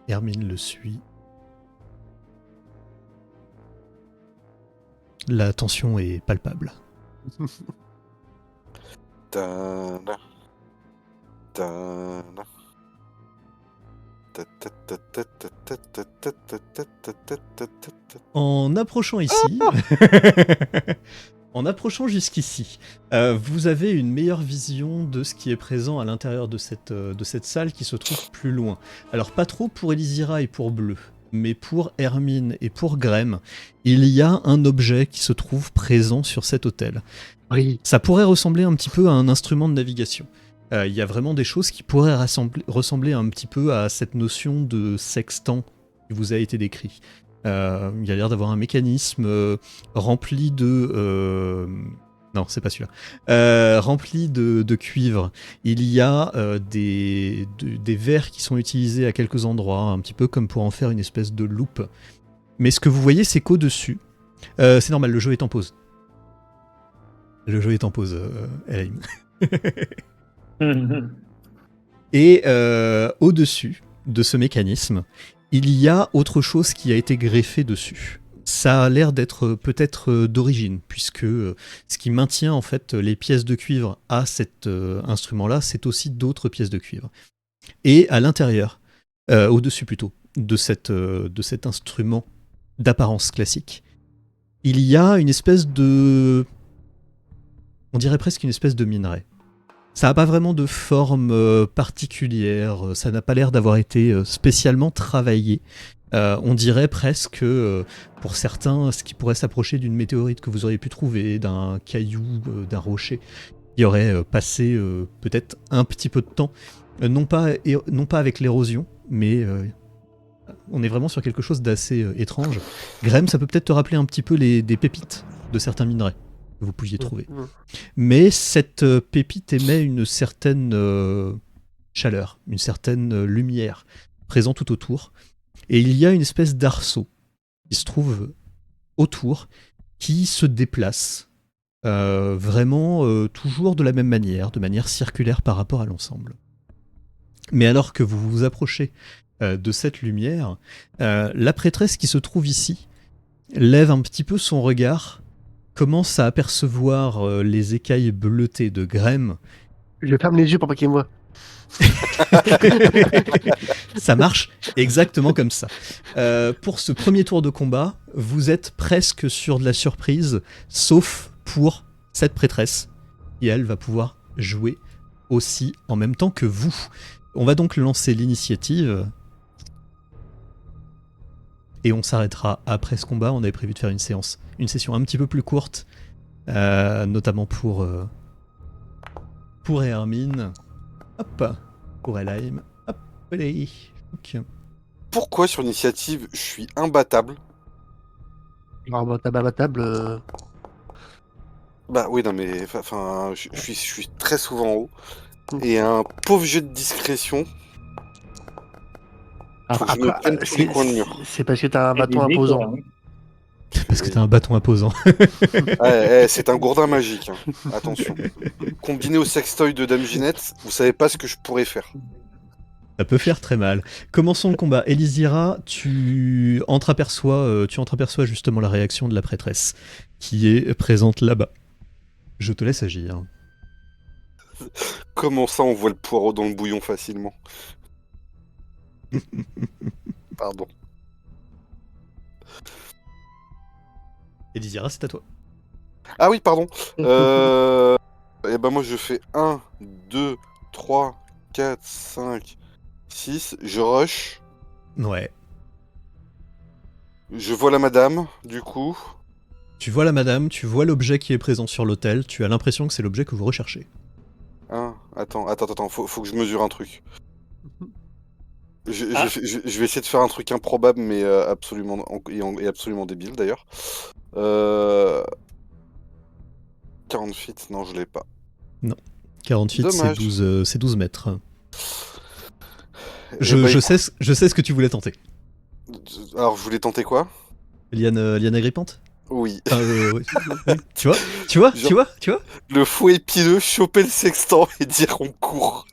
Hermine le suit. La tension est palpable. En approchant ici, en approchant jusqu'ici, vous avez une meilleure vision de ce qui est présent à l'intérieur de cette salle qui se trouve plus loin. Alors pas trop pour Elizira et pour Bleu, mais pour Hermine et pour Graham, il y a un objet qui se trouve présent sur cet autel. Oui. Ça pourrait ressembler un petit peu à un instrument de navigation. Il y a vraiment des choses qui pourraient ressembler un petit peu à cette notion de sextant qui vous a été décrit. Il y a l'air d'avoir un mécanisme rempli de... Non, c'est pas celui-là. Rempli de cuivre. Il y a des verres qui sont utilisés à quelques endroits, un petit peu comme pour en faire une espèce de loupe. Mais ce que vous voyez, c'est qu'au-dessus... c'est normal, le jeu est en pause. Le jeu est en pause, Elaine. Et au-dessus de ce mécanisme, il y a autre chose qui a été greffé dessus. Ça a l'air d'être peut-être d'origine, puisque ce qui maintient en fait les pièces de cuivre à cet instrument-là, c'est aussi d'autres pièces de cuivre. Et à l'intérieur, au-dessus plutôt, de cet instrument d'apparence classique, il y a une espèce de... On dirait presque une espèce de minerai. Ça n'a pas vraiment de forme particulière, ça n'a pas l'air d'avoir été spécialement travaillé. On dirait presque, pour certains, ce qui pourrait s'approcher d'une météorite que vous auriez pu trouver, d'un caillou, d'un rocher, qui aurait passé peut-être un petit peu de temps, non pas avec l'érosion, mais on est vraiment sur quelque chose d'assez étrange. Graham, ça peut peut-être te rappeler un petit peu des pépites de certains minerais que vous pouviez trouver. Mais cette pépite émet une certaine chaleur, une certaine lumière présente tout autour. Et il y a une espèce d'arceau qui se trouve autour qui se déplace vraiment toujours de la même manière, de manière circulaire par rapport à l'ensemble. Mais alors que vous vous approchez de cette lumière, la prêtresse qui se trouve ici lève un petit peu son regard, commence à apercevoir les écailles bleutées de Grem. Je ferme les yeux pour pas qu'il me voie. Ça marche exactement comme ça. Pour ce premier tour de combat, vous êtes presque sur de la surprise, sauf pour cette prêtresse, qui elle va pouvoir jouer aussi en même temps que vous. On va donc lancer l'initiative. Et on s'arrêtera après ce combat. On avait prévu de faire une session un petit peu plus courte, notamment pour Hermine. Hop, pour Elheim. Hop, allez. Okay. Pourquoi sur l'initiative, je suis imbattable? Alors, imbattable. Bah oui, non mais enfin, je suis très souvent en haut. Et un pauvre jeu de discrétion. Faut que je me prenne tous les coins de mur. C'est parce que t'as un bâton imposant. Parce que t'as un bâton imposant. C'est un gourdin magique. Hein. Attention. Combiné au sextoy de Dame Ginette, vous savez pas ce que je pourrais faire. Ça peut faire très mal. Commençons le combat. Elisira, tu entreaperçois justement la réaction de la prêtresse, qui est présente là-bas. Je te laisse agir. Comment ça, on voit le poireau dans le bouillon facilement? Pardon. Elisira, c'est à toi. Ah oui, pardon. Et ben moi je fais 1, 2, 3, 4, 5, 6. Je rush. Ouais. Je vois la madame, du coup. Tu vois la madame, tu vois l'objet qui est présent sur l'autel, tu as l'impression que c'est l'objet que vous recherchez. Attends, faut que je mesure un truc. Je vais essayer de faire un truc improbable, mais absolument débile d'ailleurs. 40 feet, non, je l'ai pas. Non, 40 feet, c'est 12 mètres. Je sais ce que tu voulais tenter. Alors, je voulais tenter quoi? Liane agrippante? Oui. Oui. Tu vois? Le fouet épineux, choper le sextant et dire on court.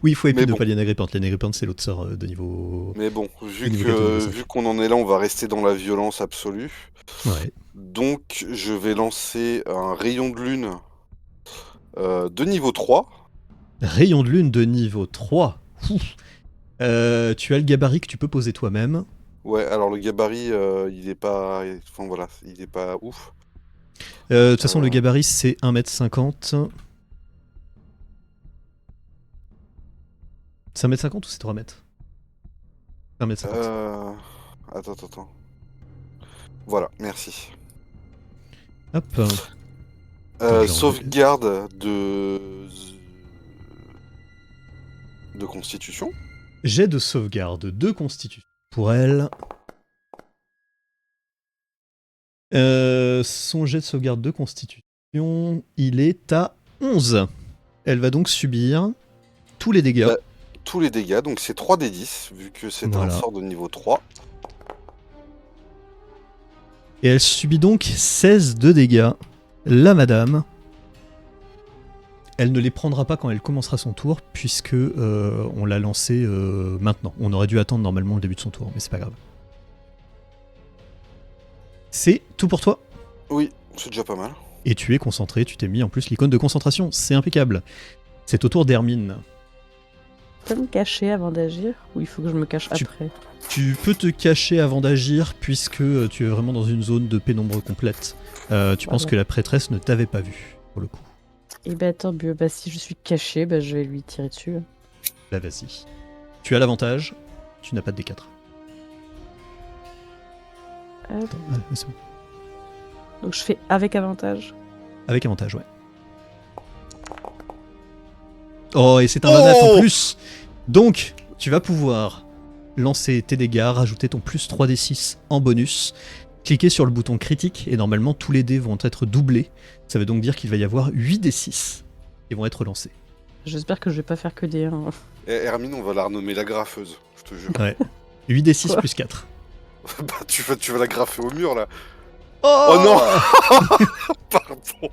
Oui, fouet épineux, pas liane agrippante. Liane agrippante, c'est l'autre sort de niveau... Mais bon, vu qu'on en est là, on va rester dans la violence absolue. Ouais. Donc, je vais lancer un rayon de lune de niveau 3. Rayon de lune de niveau 3. Tu as le gabarit que tu peux poser toi-même. Ouais, alors le gabarit, il est pas... Enfin voilà, il est pas ouf. De toute façon, le gabarit, c'est 1m50. C'est 1m50 ou c'est 3m? 1m50. Attends. Voilà, merci. Hop. Sauvegarde de constitution. Jet de sauvegarde de constitution pour elle. Son jet de sauvegarde de constitution, il est à 11. Elle va donc subir tous les dégâts. Tous les dégâts, donc c'est 3d10, vu que c'est un sort de niveau 3. Et elle subit donc 16 de dégâts. La madame, elle ne les prendra pas quand elle commencera son tour, puisque on l'a lancé maintenant. On aurait dû attendre normalement le début de son tour, mais c'est pas grave. C'est tout pour toi? Oui, c'est déjà pas mal. Et tu es concentré, tu t'es mis en plus l'icône de concentration, c'est impeccable. C'est au tour d'Hermine. Je peux me cacher avant d'agir ou il faut que je me cache après? Tu peux te cacher avant d'agir puisque tu es vraiment dans une zone de pénombre complète. Tu penses que la prêtresse ne t'avait pas vu, pour le coup. Et bah tant mieux, si je suis caché, je vais lui tirer dessus. Là, vas-y. Tu as l'avantage, tu n'as pas de D4. C'est bon. Donc je fais avec avantage? Avec avantage, ouais. Oh, et c'est un 29 en plus. Donc, tu vas pouvoir lancer tes dégâts, rajouter ton plus 3d6 en bonus, cliquer sur le bouton critique, et normalement tous les dés vont être doublés. Ça veut donc dire qu'il va y avoir 8d6 qui vont être lancés. J'espère que je vais pas faire que des 1. Hermine, on va la renommer la graffeuse, je te jure. Ouais. 8d6 plus 4. Tu vas la graffer au mur, là. Oh non. Pardon.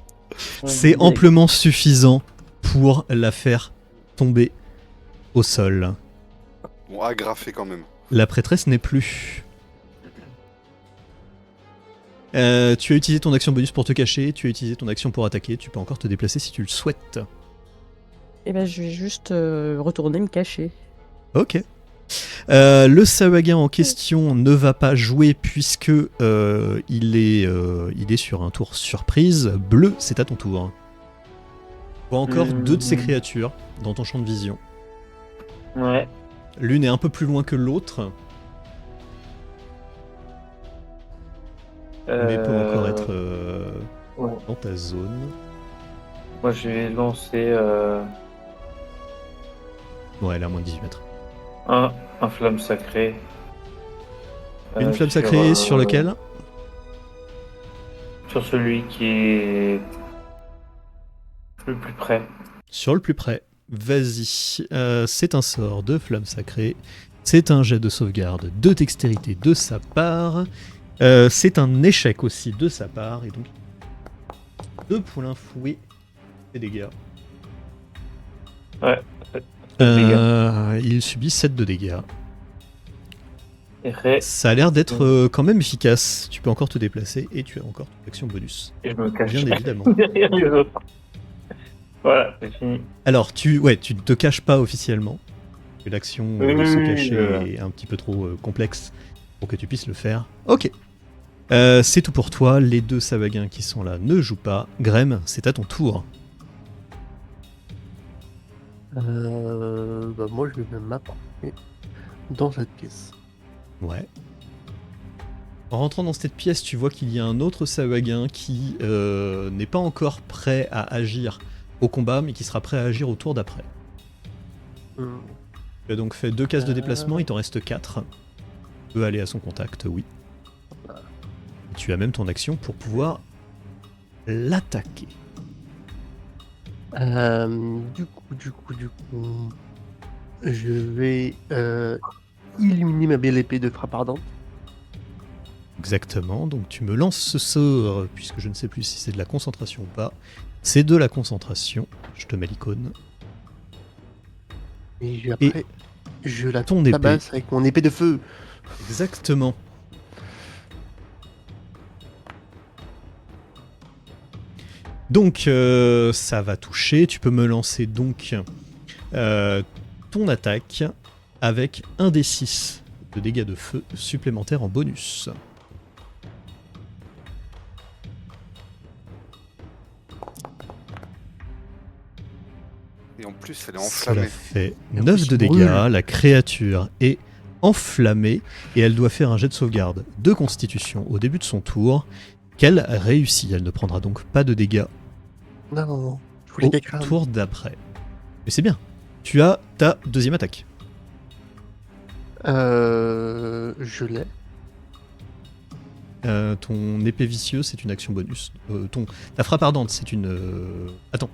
C'est amplement suffisant pour la faire tomber au sol. Bon, agrafé quand même. La prêtresse n'est plus. Tu as utilisé ton action bonus pour te cacher, tu as utilisé ton action pour attaquer, tu peux encore te déplacer si tu le souhaites. Eh ben, je vais juste retourner me cacher. Ok. Le Sahuagin en question ne va pas jouer puisque il est sur un tour surprise. Bleu, c'est à ton tour. Tu vois encore deux de ces créatures dans ton champ de vision. Ouais. L'une est un peu plus loin que l'autre, mais peut encore être ouais. dans ta zone. Moi, je vais lancer Ouais, elle est à moins de 18 mètres. un flamme sacrée. Une flamme sacrée sur lequel? Sur celui qui est le plus près. Sur le plus près. Vas-y. C'est un sort de flamme sacrée. C'est un jet de sauvegarde de dextérité de sa part. C'est un échec aussi de sa part. Et donc, 2 points fouets et dégâts. Ouais. Il subit 7 de dégâts. Et Ça a l'air d'être quand même efficace. Tu peux encore te déplacer et tu as encore ton action bonus. je me cache Bien évidemment. derrière les autres. Voilà, c'est fini. Alors, tu ne te caches pas officiellement. L'action de se cacher est un petit peu trop complexe pour que tu puisses le faire. Ok. C'est tout pour toi. Les 2 Sahuagins qui sont là ne jouent pas. Grem, c'est à ton tour. Moi, je vais m'approcher dans cette pièce. Ouais. En rentrant dans cette pièce, tu vois qu'il y a un autre Sahuagin qui n'est pas encore prêt à agir au combat, mais qui sera prêt à agir au tour d'après. Tu as donc fait 2 cases de déplacement, il t'en reste 4. Tu peux aller à son contact, oui. Et tu as même ton action pour pouvoir l'attaquer. Du coup, je vais illuminer ma belle épée de frappe ardente. Exactement, donc tu me lances ce sort, puisque je ne sais plus si c'est de la concentration ou pas. C'est de la concentration, je te mets l'icône. Et après, je la ton épée. tabasse avec mon épée de feu. Exactement. Donc ça va toucher, tu peux me lancer donc ton attaque avec un des 6 de dégâts de feu supplémentaires en bonus. Et en plus, elle est Cela enflammée. fait Et en 9 plus, de il dégâts, brûle. la créature est enflammée et elle doit faire un jet de sauvegarde de constitution au début de son tour, qu'elle réussit. Elle ne prendra donc pas de dégâts Non, je voulais qu'elle au crame. tour d'après. Mais c'est bien, tu as ta deuxième attaque. Je l'ai. Ton épée vicieuse, c'est une action bonus. Ta frappe ardente, c'est une... Attends.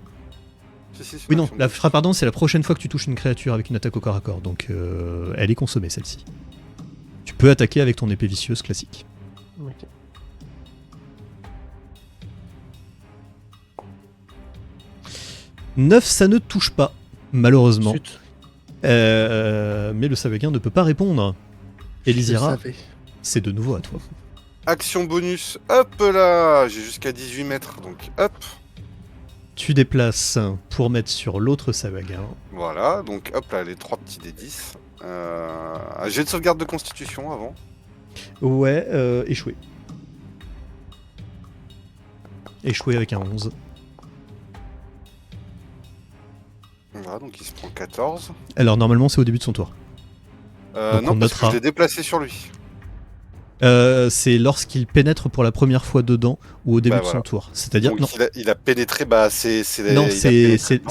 Si, Oui, non, la frappe ardente, c'est la prochaine fois que tu touches une créature avec une attaque au corps à corps. Donc, elle est consommée, celle-ci. Tu peux attaquer avec ton épée vicieuse classique. Ok. « 9, ça ne touche pas, malheureusement. Zut, Mais le Sahuagin ne peut pas répondre. je Elisira, savais. c'est de nouveau à toi. Action bonus, hop là. J'ai jusqu'à 18 mètres, donc hop. Tu déplaces pour mettre sur l'autre Sahuagin. Voilà, donc hop là, les 3 petits D10. Un jet de sauvegarde de constitution avant. Ouais, échoué. Échoué avec un 11. Voilà, donc il se prend 14. Alors, normalement, c'est au début de son tour. Donc, Non, on parce que notera. je l'ai déplacé sur lui. C'est lorsqu'il pénètre pour la première fois dedans ou au début Bah, de voilà. son tour. C'est-à-dire, Donc non, il a pénétré, bah c'est... non, il a pénétré, non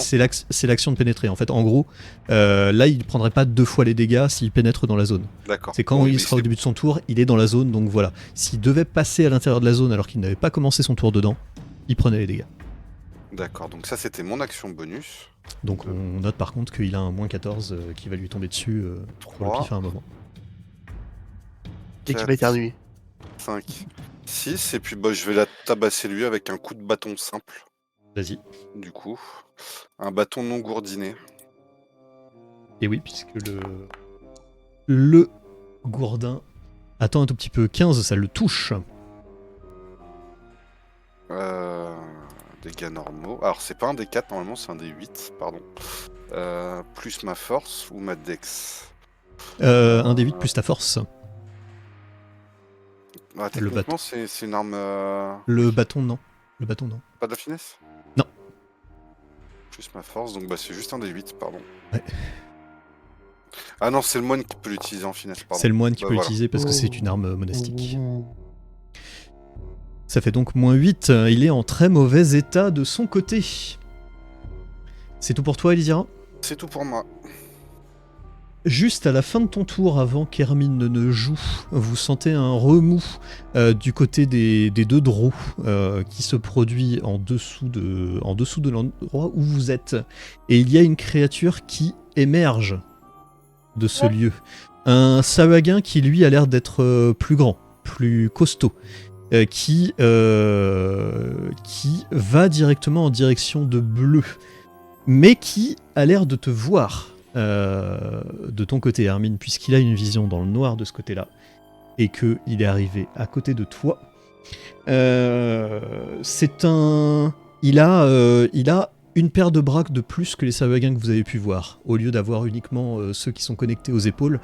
c'est l'action de pénétrer. En fait, en gros, là, il prendrait pas 2 fois les dégâts s'il pénètre dans la zone. D'accord. C'est quand Bon, il mais sera au c'est- début de son tour, il est dans la zone, donc voilà. S'il devait passer à l'intérieur de la zone alors qu'il n'avait pas commencé son tour dedans, il prenait les dégâts. D'accord, donc ça c'était mon action bonus. Donc on note par contre qu'il a un moins 14 qui va lui tomber dessus pour le 3, pif à un moment. Et qui va éternuer. 5, 6, et puis bah, je vais la tabasser lui avec un coup de bâton simple. Vas-y. Du coup, un bâton non gourdiné. Et oui, puisque le gourdin attend un tout petit peu. 15, ça le touche. Dégâts normaux. Alors, c'est pas un des 4, normalement, c'est un des 8, pardon. Plus ma force ou ma dex. Un des 8 plus ta force. Ah, techniquement, c'est une arme. Le bâton, non. Le bâton, non. Pas de la finesse? Non. Plus ma force, donc bah, c'est juste un des 8, pardon. Ouais. Ah non, c'est le moine qui peut l'utiliser en finesse, pardon. C'est le moine qui Bah, peut voilà. l'utiliser parce que c'est une arme monastique. Ça fait donc -8. Il est en très mauvais état de son côté. C'est tout pour toi, Elysira? C'est tout pour moi. Juste à la fin de ton tour, avant qu'Hermine ne joue, vous sentez un remous du côté des deux drôs qui se produit en dessous de l'endroit où vous êtes. Et il y a une créature qui émerge de ce lieu. Un Sahuagin qui, lui, a l'air d'être plus grand, plus costaud, qui va directement en direction de Bleu, mais qui a l'air de te voir. De ton côté, Hermine, puisqu'il a une vision dans le noir de ce côté-là, et qu'il est arrivé à côté de toi. Il a une paire de bras de plus que les Sahuagins que vous avez pu voir. Au lieu d'avoir uniquement ceux qui sont connectés aux épaules,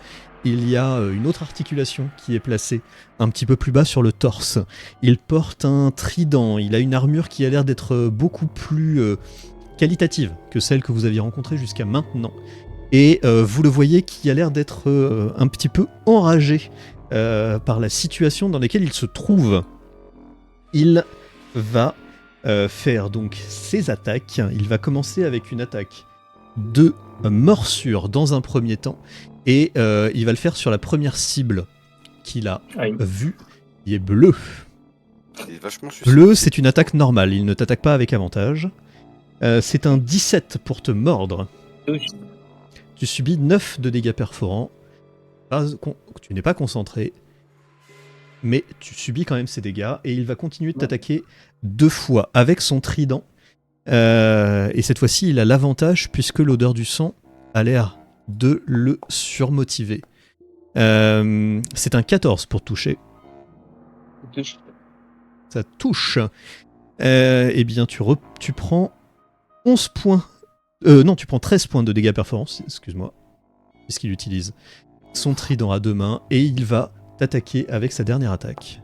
il y a une autre articulation qui est placée un petit peu plus bas sur le torse. Il porte un trident, il a une armure qui a l'air d'être beaucoup plus qualitative que celle que vous aviez rencontrée jusqu'à maintenant. Et vous le voyez qui a l'air d'être un petit peu enragé par la situation dans laquelle il se trouve. Il va faire donc ses attaques. Il va commencer avec une attaque de morsure dans un premier temps. Et il va le faire sur la première cible qu'il a vue, qui est Bleu. Il est vachement susceptible. Bleu, c'est une attaque normale. Il ne t'attaque pas avec avantage. C'est un 17 pour te mordre. Oui. Tu subis 9 de dégâts perforants. Tu n'es pas concentré, mais tu subis quand même ces dégâts. Et il va continuer de t'attaquer 2 fois avec son trident. Et cette fois-ci, il a l'avantage puisque l'odeur du sang a l'air de le surmotiver. C'est un 14 pour toucher. Ça touche. Eh bien, tu prends 11 points. Non, tu prends 13 points de dégâts performance, excuse-moi, puisqu'il utilise son trident à 2 mains, et il va t'attaquer avec sa dernière attaque.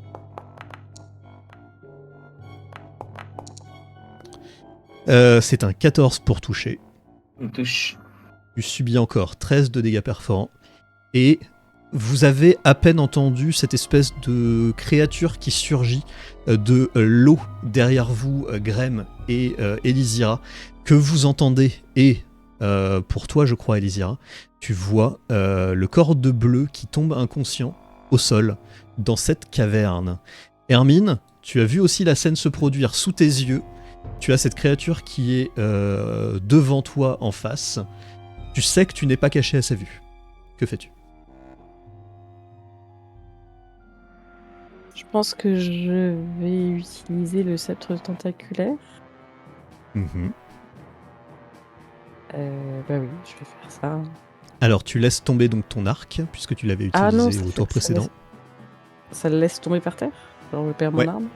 C'est un 14 pour toucher. Il touche. Tu subis encore 13 de dégâts perforants, et vous avez à peine entendu cette espèce de créature qui surgit de l'eau derrière vous, Grem et Elysira, que vous entendez, et pour toi je crois Elysira, tu vois le corps de Bleu qui tombe inconscient au sol dans cette caverne. Hermine, tu as vu aussi la scène se produire sous tes yeux. Tu as cette créature qui est devant toi en face. Tu sais que tu n'es pas caché à sa vue. Que fais-tu ? Je pense que je vais utiliser le sceptre tentaculaire. Bah oui, je vais faire ça. Alors tu laisses tomber donc ton arc, puisque tu l'avais utilisé au tour précédent. Ça le laisse tomber par terre? Genre je perds mon arme?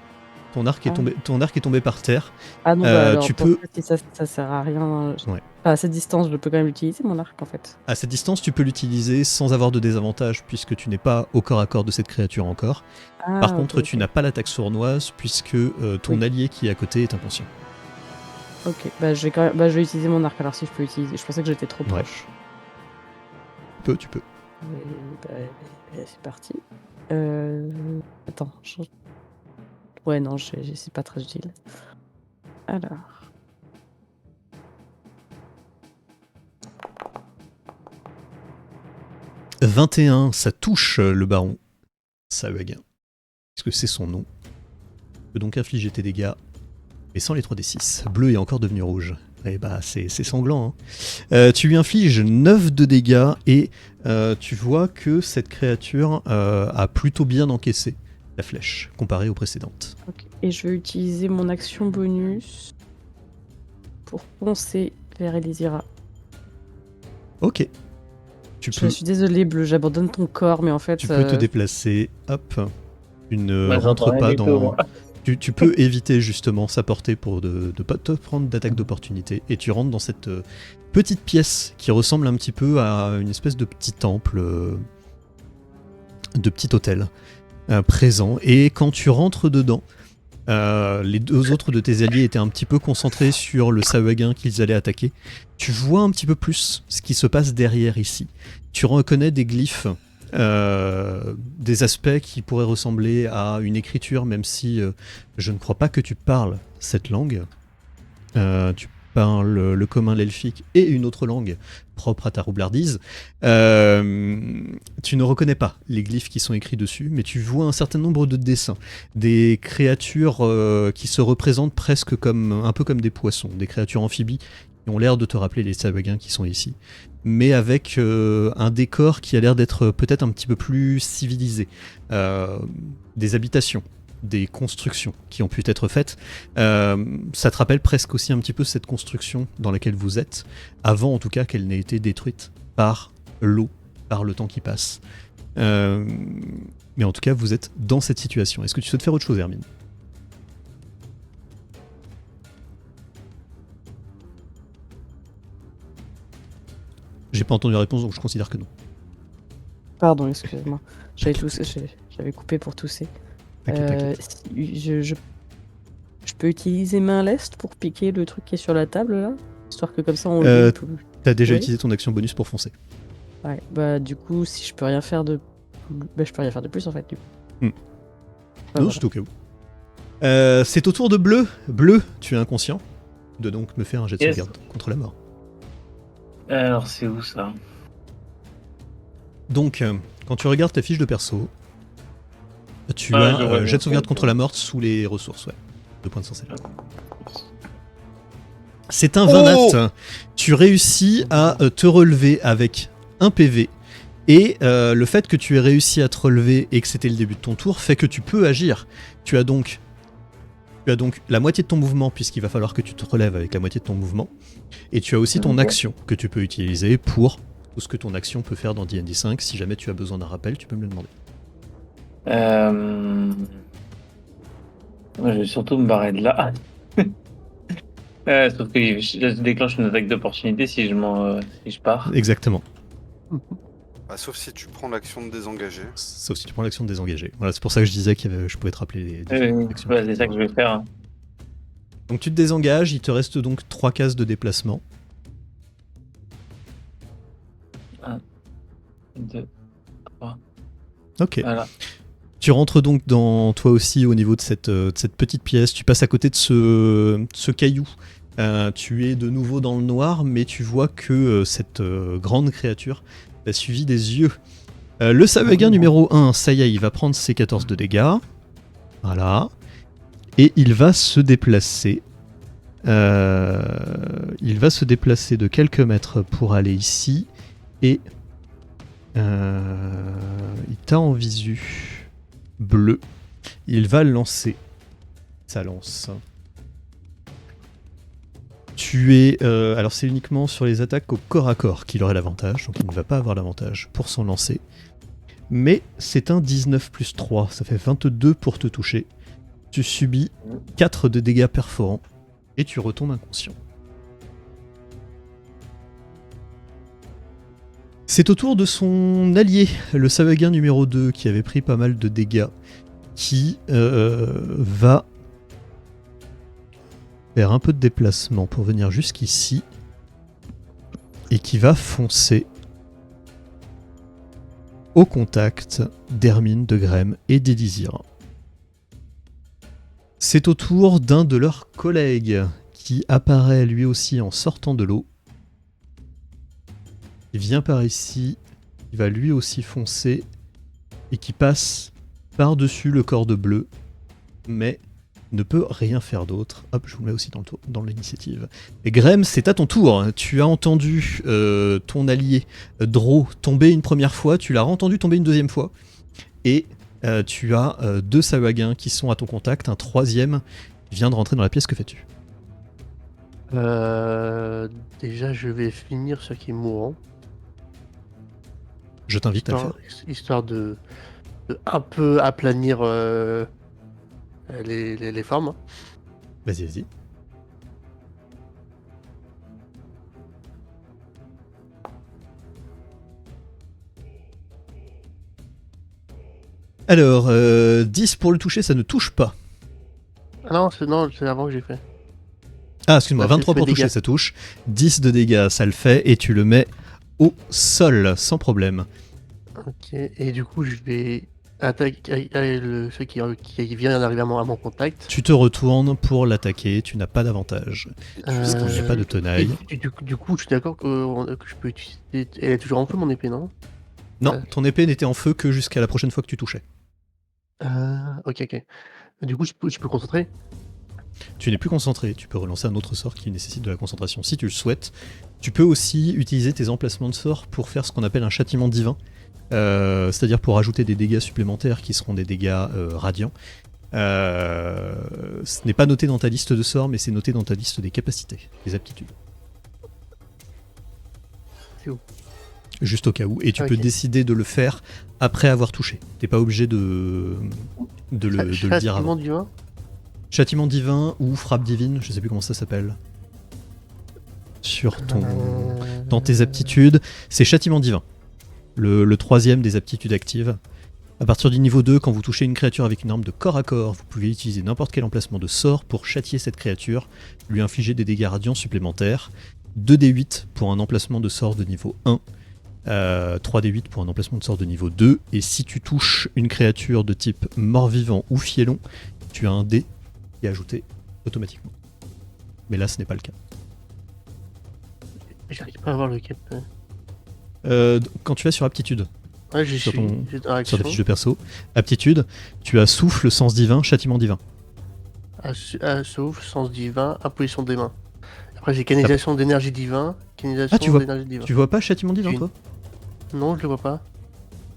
Ton arc est tombé par terre. Ah non, bah alors, tu peux... si ça sert à rien. Ouais. À cette distance, je peux quand même l'utiliser, mon arc, en fait. À cette distance, tu peux l'utiliser sans avoir de désavantage, puisque tu n'es pas au corps à corps de cette créature encore. Par contre, tu n'as pas l'attaque sournoise, puisque ton allié qui est à côté est inconscient. Ok, bah je vais utiliser mon arc alors si je peux utiliser. Je pensais que j'étais trop proche. Tu peux. C'est parti. Attends. Ouais, non, c'est pas très utile. Alors. « 21, ça touche le baron Sahuagin, puisque c'est son nom. Tu peux donc infliger tes dégâts, mais sans les 3d6. Bleu est encore devenu rouge. Et bah, c'est sanglant. Hein. Tu lui infliges 9 de dégâts, et tu vois que cette créature a plutôt bien encaissé la flèche, comparée aux précédentes. Ok. Et je vais utiliser mon action bonus pour foncer vers Elysira. Ok. Je suis désolé, Bleu, j'abandonne ton corps, mais en fait... Tu peux te déplacer, hop. Tu ne Bah, rentres rien pas du dans... tout, moi. Tu peux éviter justement sa portée pour de ne pas te prendre d'attaque d'opportunité, et tu rentres dans cette petite pièce qui ressemble un petit peu à une espèce de petit temple, de petit hôtel présent, et quand tu rentres dedans, les deux autres de tes alliés étaient un petit peu concentrés sur le Sahuagin qu'ils allaient attaquer. Tu vois un petit peu plus ce qui se passe derrière ici. Tu reconnais des glyphes, des aspects qui pourraient ressembler à une écriture, même si je ne crois pas que tu parles cette langue. Tu parles le commun, l'elfique et une autre langue propre à ta roublardise. Tu ne reconnais pas les glyphes qui sont écrits dessus, mais tu vois un certain nombre de dessins, des créatures qui se représentent presque un peu comme des poissons, des créatures amphibies qui ont l'air de te rappeler les Sahuagins qui sont ici, mais avec un décor qui a l'air d'être peut-être un petit peu plus civilisé. Des habitations, des constructions qui ont pu être faites. Ça te rappelle presque aussi un petit peu cette construction dans laquelle vous êtes, avant en tout cas qu'elle n'ait été détruite par l'eau, par le temps qui passe. Mais en tout cas, vous êtes dans cette situation. Est-ce que tu souhaites faire autre chose, Hermine ? J'ai pas entendu la réponse, donc je considère que non. Pardon, excusez-moi. J'avais coupé pour tousser. Je peux utiliser main leste pour piquer le truc qui est sur la table là, histoire que comme ça on le tout. T'as déjà utilisé ton action bonus pour foncer. Ouais, bah du coup si je peux rien faire de, je peux rien faire de plus en fait du coup. Non, voilà. c'est au cas où. C'est au tour de Bleu. Bleu, tu es inconscient. De donc me faire un jet de sauvegarde contre la mort. Alors c'est où ça ? Donc, quand tu regardes ta fiche de perso, tu as jet de sauvegarde contre la mort sous les ressources, ouais. 2 points de sens. C'est un 20 nat. Tu réussis à te relever avec un PV. Et le fait que tu aies réussi à te relever et que c'était le début de ton tour fait que tu peux agir. Tu as donc la moitié de ton mouvement, puisqu'il va falloir que tu te relèves avec la moitié de ton mouvement. Et tu as aussi ton action que tu peux utiliser pour tout ce que ton action peut faire dans D&D 5. Si jamais tu as besoin d'un rappel, tu peux me le demander. Moi, je vais surtout me barrer de là. Sauf que je déclenche une attaque d'opportunité si je pars. Exactement. Sauf si tu prends l'action de désengager. Sauf si tu prends l'action de désengager. Voilà, c'est pour ça que je disais que je pouvais te rappeler les actions. C'est ça que je vais faire. Donc tu te désengages, il te reste donc 3 cases de déplacement. 1, 2, 3. Ok. Voilà. Tu rentres donc toi aussi au niveau de cette petite pièce. Tu passes à côté de ce caillou. Tu es de nouveau dans le noir, mais tu vois que cette grande créature t'a suivi des yeux. Le Sahuagin numéro 1, ça y est, il va prendre ses 14 de dégâts. Voilà. Et il va se déplacer. Il va se déplacer de quelques mètres pour aller ici. Et il t'a en visu. Bleu. Il va lancer sa lance. Tu es... alors c'est uniquement sur les attaques au corps à corps qu'il aurait l'avantage, donc il ne va pas avoir l'avantage pour son lancer. Mais c'est un 19 plus 3, ça fait 22 pour te toucher. Tu subis 4 de dégâts perforants et tu retombes inconscient. C'est au tour de son allié, le Sahuagin numéro 2, qui avait pris pas mal de dégâts, qui va faire un peu de déplacement pour venir jusqu'ici, et qui va foncer au contact d'Hermine, de Grem et d'Elysira. C'est au tour d'un de leurs collègues, qui apparaît lui aussi en sortant de l'eau. Il vient par ici, il va lui aussi foncer et qui passe par-dessus le corps de Bleu, mais ne peut rien faire d'autre. Hop, je vous le mets aussi dans l'initiative. Et Grem, c'est à ton tour. Tu as entendu ton allié Dro tomber une première fois, tu l'as entendu tomber une deuxième fois, et Tu as 2 Sahuagins qui sont à ton contact, un troisième vient de rentrer dans la pièce, que fais-tu? Déjà, je vais finir ce qui est mourant. Je t'invite à le faire. Histoire de un peu aplanir les formes. Vas-y. Alors, 10 pour le toucher, ça ne touche pas. Ah non, c'est avant que j'ai fait. Ah, excuse-moi, Là, 23 pour toucher, dégâts. ça touche. 10 de dégâts, ça le fait, et tu le mets au sol, sans problème. Ok, et du coup, je vais attaquer ceux qui vient d'arriver à mon contact. Tu te retournes pour l'attaquer, tu n'as pas d'avantage. Parce qu'il n'y a pas de Et tenaille. du coup, je suis d'accord que je peux utiliser. Elle est toujours en feu, mon épée, non? Non, ton épée n'était en feu que jusqu'à la prochaine fois que tu touchais. Ok. Du coup, je peux concentrer? Tu n'es plus concentré, tu peux relancer un autre sort qui nécessite de la concentration si tu le souhaites. Tu peux aussi utiliser tes emplacements de sorts pour faire ce qu'on appelle un châtiment divin, c'est-à-dire pour ajouter des dégâts supplémentaires qui seront des dégâts radiants. Ce n'est pas noté dans ta liste de sorts, mais c'est noté dans ta liste des capacités, des aptitudes. C'est où? Juste au cas où, et tu Ok. peux décider de le faire après avoir touché. T'es pas obligé de le dire Châtiment avant. divin? Châtiment divin ou frappe divine, je sais plus comment ça s'appelle. Sur ton... Dans tes aptitudes, c'est châtiment divin. Le troisième des aptitudes actives. À partir du niveau 2, quand vous touchez une créature avec une arme de corps à corps, vous pouvez utiliser n'importe quel emplacement de sort pour châtier cette créature, lui infliger des dégâts radiants supplémentaires. 2d8 pour un emplacement de sort de niveau 1. 3d8 pour un emplacement de sort de niveau 2. Et si tu touches une créature de type mort-vivant ou fielon, tu as un dé qui est ajouté automatiquement. Mais là, ce n'est pas le cas. J'arrive pas à voir le cap. Quand tu vas sur aptitude, Ouais, j'y Sur suis. ton- J'ai dans sur action. ta fiche de perso, aptitude, tu as souffle, sens divin, châtiment divin. Sauf, sens divin, imposition des mains. Après, j'ai canalisation d'énergie divin, canalisation Ah, tu vois- d'énergie divin. Tu vois pas châtiment divin, J'ai- toi? Non, je le vois pas.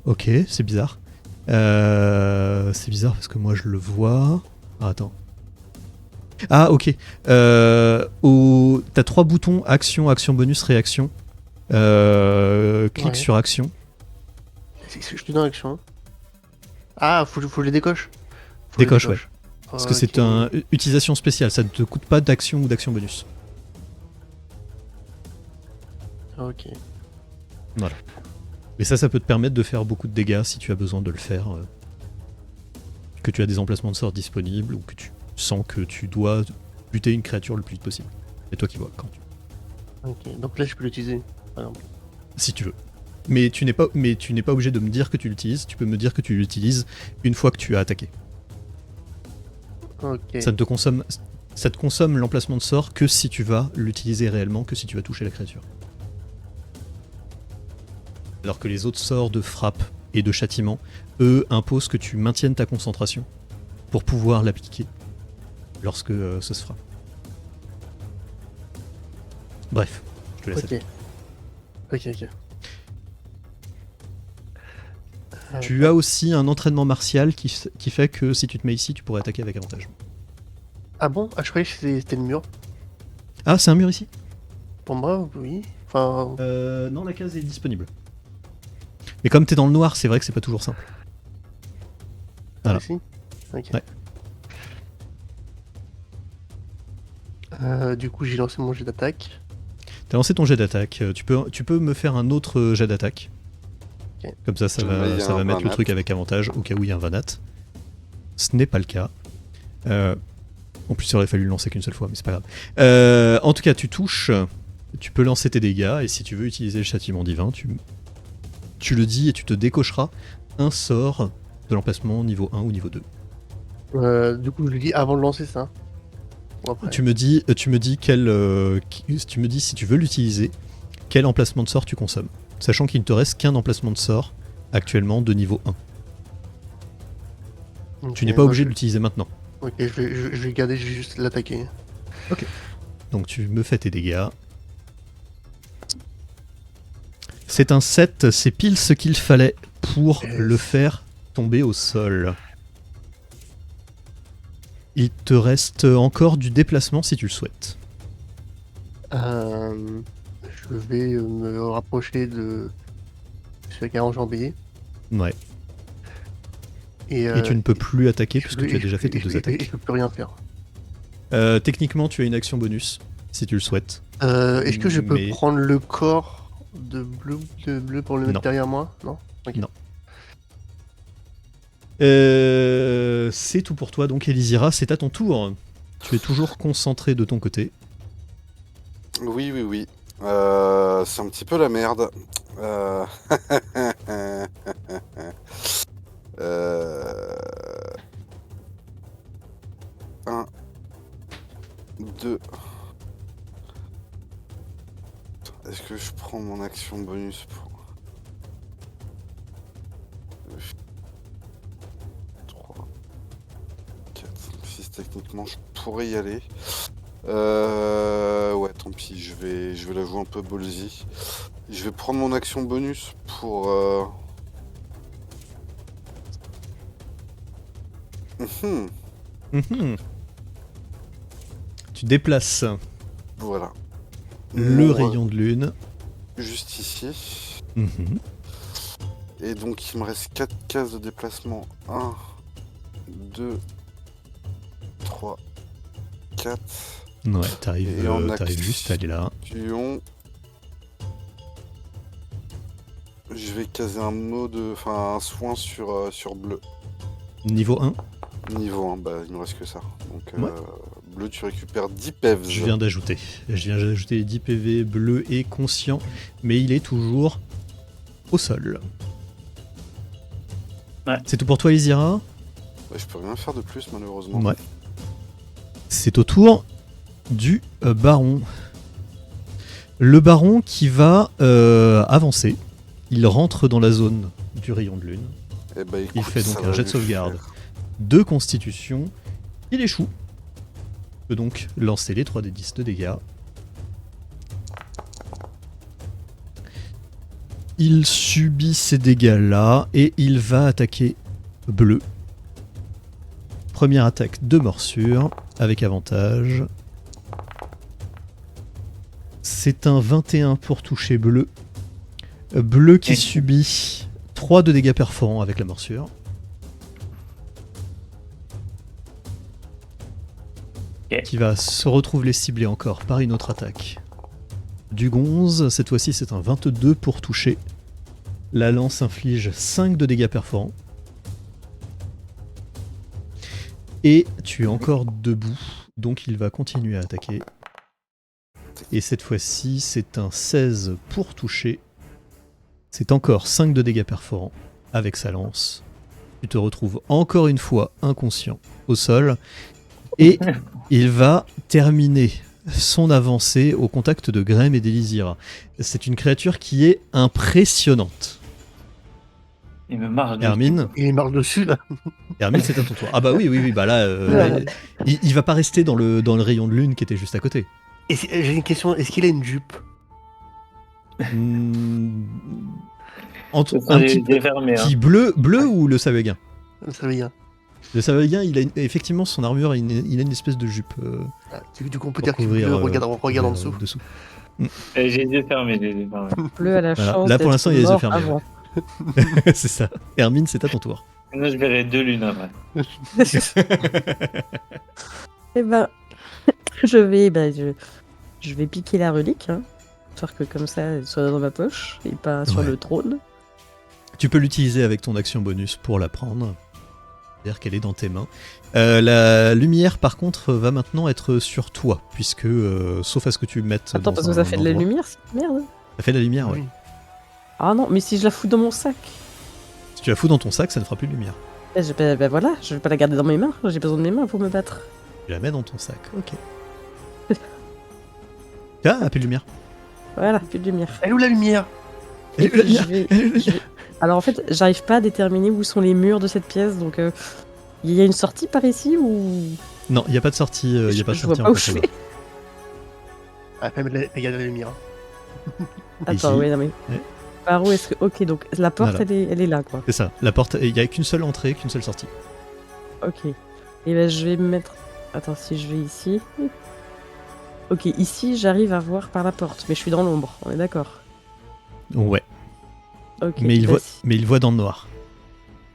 Ok, c'est bizarre. C'est bizarre parce que moi je le vois. Ah, attends. Ah, ok. T'as 3 boutons, action, action bonus, réaction. Clique Ouais. sur action. Je suis dans l'action. Ah, faut les décoche. Faut Décoche, les ouais. Parce que c'est une utilisation spéciale, ça ne te coûte pas d'action ou d'action bonus. Ok. Mais ça peut te permettre de faire beaucoup de dégâts si tu as besoin de le faire. Que tu as des emplacements de sorts disponibles ou que tu sens que tu dois buter une créature le plus vite possible. C'est toi qui vois quand tu... Ok. Donc là, je peux l'utiliser, par exemple. Si tu veux. Mais tu n'es pas obligé de me dire que tu l'utilises, tu peux me dire que tu l'utilises une fois que tu as attaqué. Ok. Ça te consomme l'emplacement de sort que si tu vas l'utiliser réellement, que si tu vas toucher la créature. Alors que les autres sorts de frappe et de châtiment, eux, imposent que tu maintiennes ta concentration pour pouvoir l'appliquer lorsque ce se fera. Bref, je te laisse. Ok. Tu as aussi un entraînement martial qui fait que si tu te mets ici, tu pourrais attaquer avec avantage. Ah bon? Ah, je croyais que c'était le mur. Ah, c'est un mur ici? Pour moi, oui. Enfin, Non, la case est disponible. Mais comme t'es dans le noir, c'est vrai que c'est pas toujours simple. Voilà. ici. Ok. Ouais. Du coup, j'ai lancé mon jet d'attaque. T'as lancé ton jet d'attaque. Tu peux me faire un autre jet d'attaque. Ok. Comme ça, ça va mettre le vanat. truc avec avantage au cas où il y a un vanat. Ce n'est pas le cas. En plus, il aurait fallu le lancer qu'une seule fois, mais c'est pas grave. En tout cas, tu touches. Tu peux lancer tes dégâts et si tu veux utiliser le châtiment divin, tu le dis et tu te décocheras un sort de l'emplacement niveau 1 ou niveau 2. Du coup, je lui dis avant de lancer ça. Ou après. Tu me dis si tu veux l'utiliser, quel emplacement de sort tu consommes. Sachant qu'il ne te reste qu'un emplacement de sort actuellement de niveau 1. Ok, Tu n'es pas obligé de l'utiliser maintenant. Ok, je vais garder, je vais juste l'attaquer. Donc tu me fais tes dégâts. C'est un 7, c'est pile ce qu'il fallait pour Yes. le faire tomber au sol. Il te reste encore du déplacement si tu le souhaites. Je vais me rapprocher de celui qui a enjambé. Ouais. Et tu ne peux plus attaquer puisque tu as déjà fait tes 2 attaques. Et je peux rien faire. Techniquement, tu as une action bonus si tu le souhaites. Est-ce que je peux Mais- prendre le corps de bleu pour le mettre Non. derrière moi? Non. Ok. Non. C'est tout pour toi, donc Elisira, c'est à ton tour. Tu es toujours concentré de ton côté. Oui. C'est un petit peu la merde. 1, 2. Est-ce que je prends mon action bonus pour... 3, 4, 6, techniquement je pourrais y aller. Ouais, tant pis, je vais la jouer un peu ballsy. Je vais prendre mon action bonus pour... Tu déplaces Voilà. le Mon rayon de lune. Juste ici. Mhm. Et donc il me reste 4 cases de déplacement. 1, 2, 3, 4. Ouais, Et t'arrives en juste à aller là. action. Je vais caser un mot de. Enfin un soin sur bleu. Niveau 1, Niveau 1, bah il me reste que ça. Donc Ouais. bleu tu récupères 10 pevs. je viens d'ajouter. 10 PV, bleu et conscient, mais il est toujours au sol. Ouais. C'est tout pour toi, Elisira. Ouais, je peux rien faire de plus malheureusement. Ouais. C'est au tour du baron. Le baron qui va avancer. Il rentre dans la zone du rayon de lune. Et bah, écoute, Il fait donc ça un va jet de lui sauvegarde. faire. 2 constitutions. Il échoue. Il peut donc lancer les 3d10 de dégâts. Il subit ces dégâts-là et il va attaquer bleu. Première attaque de morsure avec avantage. C'est un 21 pour toucher bleu. Bleu qui Et- subit 3 de dégâts perforants avec la morsure. Ok. Qui va se retrouver ciblé encore par une autre attaque. Du gonze, cette fois-ci c'est un 22 pour toucher. La lance inflige 5 de dégâts perforants. Et tu es encore debout, donc il va continuer à attaquer. Et cette fois-ci c'est un 16 pour toucher. C'est encore 5 de dégâts perforants avec sa lance. Tu te retrouves encore une fois inconscient au sol. Et il va terminer son avancée au contact de Grem et d'Elisira. C'est une créature qui est impressionnante. Il me marche dessus. Hermine, Il marche dessus là. Hermine, c'est à ton tour. Ah bah oui, bah là, Ouais. il va pas rester dans le rayon de lune qui était juste à côté. J'ai une question, est-ce qu'il a une jupe? Hmm, Ce sont un des petit peu fermés, hein. qui bleu ou le Savaguin. Ça veut dire. Le Savaguin, il a effectivement son armure, il a une espèce de jupe. Du coup, on peut Pour dire qu'il couvrir, regarde en dessous. J'ai les yeux fermés, Bleu à la Voilà. chance. Là, pour d'être l'instant, il y a les yeux mort fermés, avant. C'est ça. Hermine, c'est à ton tour. Sinon, je verrai 2 lunes après. Eh ben, je vais piquer la relique, hein, histoire que comme ça, elle soit dans ma poche et pas sur Ouais. le trône. Tu peux l'utiliser avec ton action bonus pour la prendre. C'est-à-dire qu'elle est dans tes mains. La lumière, par contre, va maintenant être sur toi, puisque, sauf à ce que tu mettes. Attends, dans parce que ça un fait de la endroit. lumière, cette merde. Ça fait de la lumière, ouais. Oui. Ah non, mais si je la fous dans mon sac. Si tu la fous dans ton sac, ça ne fera plus de lumière. Ben voilà, je vais pas la garder dans mes mains. J'ai besoin de mes mains pour me battre. Tu la mets dans ton sac, ok. Ah, plus de lumière. Voilà, plus de lumière. Elle est où la lumière? Et puis, je vais- Alors en fait, j'arrive pas à déterminer où sont les murs de cette pièce, donc il y a une sortie par ici ou Non, il n'y a pas de sortie. Il y a pas de je vois sortie pas en où je contrebas. vais. Ah, regarde la lumière. Attends, Ici. ouais, non mais. Ouais. Par où est-ce que... Ok, donc la porte, Voilà. elle est là, quoi. C'est ça. La porte, il n'y a qu'une seule entrée, qu'une seule sortie. Ok. Et ben je vais me mettre... Attends, si je vais ici... Ok, ici, j'arrive à voir par la porte, mais je suis dans l'ombre, on est d'accord. Ouais. Ok. Mais il bah, voit, si- mais il voit dans le noir.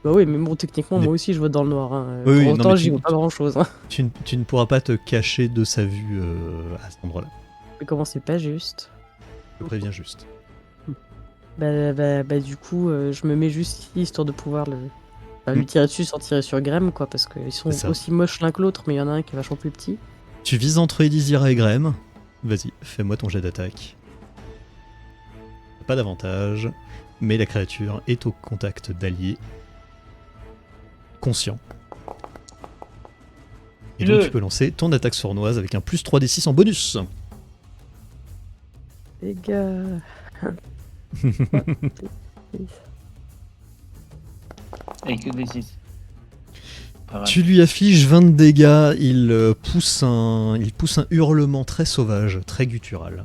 Bah oui, mais bon, techniquement, Mais- moi aussi, je vois dans le noir. Hein. Oui, Pour oui, non, autant, mais j'y vois pas grand-chose. Hein. Tu ne pourras pas te cacher de sa vue à cet endroit-là. Mais comment c'est pas juste? Je te préviens juste. Bah, du coup, je me mets juste ici, histoire de pouvoir lui tirer dessus sans tirer sur Graham, quoi, parce qu'ils sont C'est ça. aussi moches l'un que l'autre, mais il y en a un qui est vachement plus petit. Tu vises entre Elysira et Graham. Vas-y, fais-moi ton jet d'attaque. Pas d'avantage, mais la créature est au contact d'alliés. Conscient. Et donc tu peux lancer ton attaque sournoise avec un plus 3d6 en bonus. Les gars... Et que des 6. Tu lui affiches 20 de dégâts, il pousse un hurlement très sauvage, très guttural.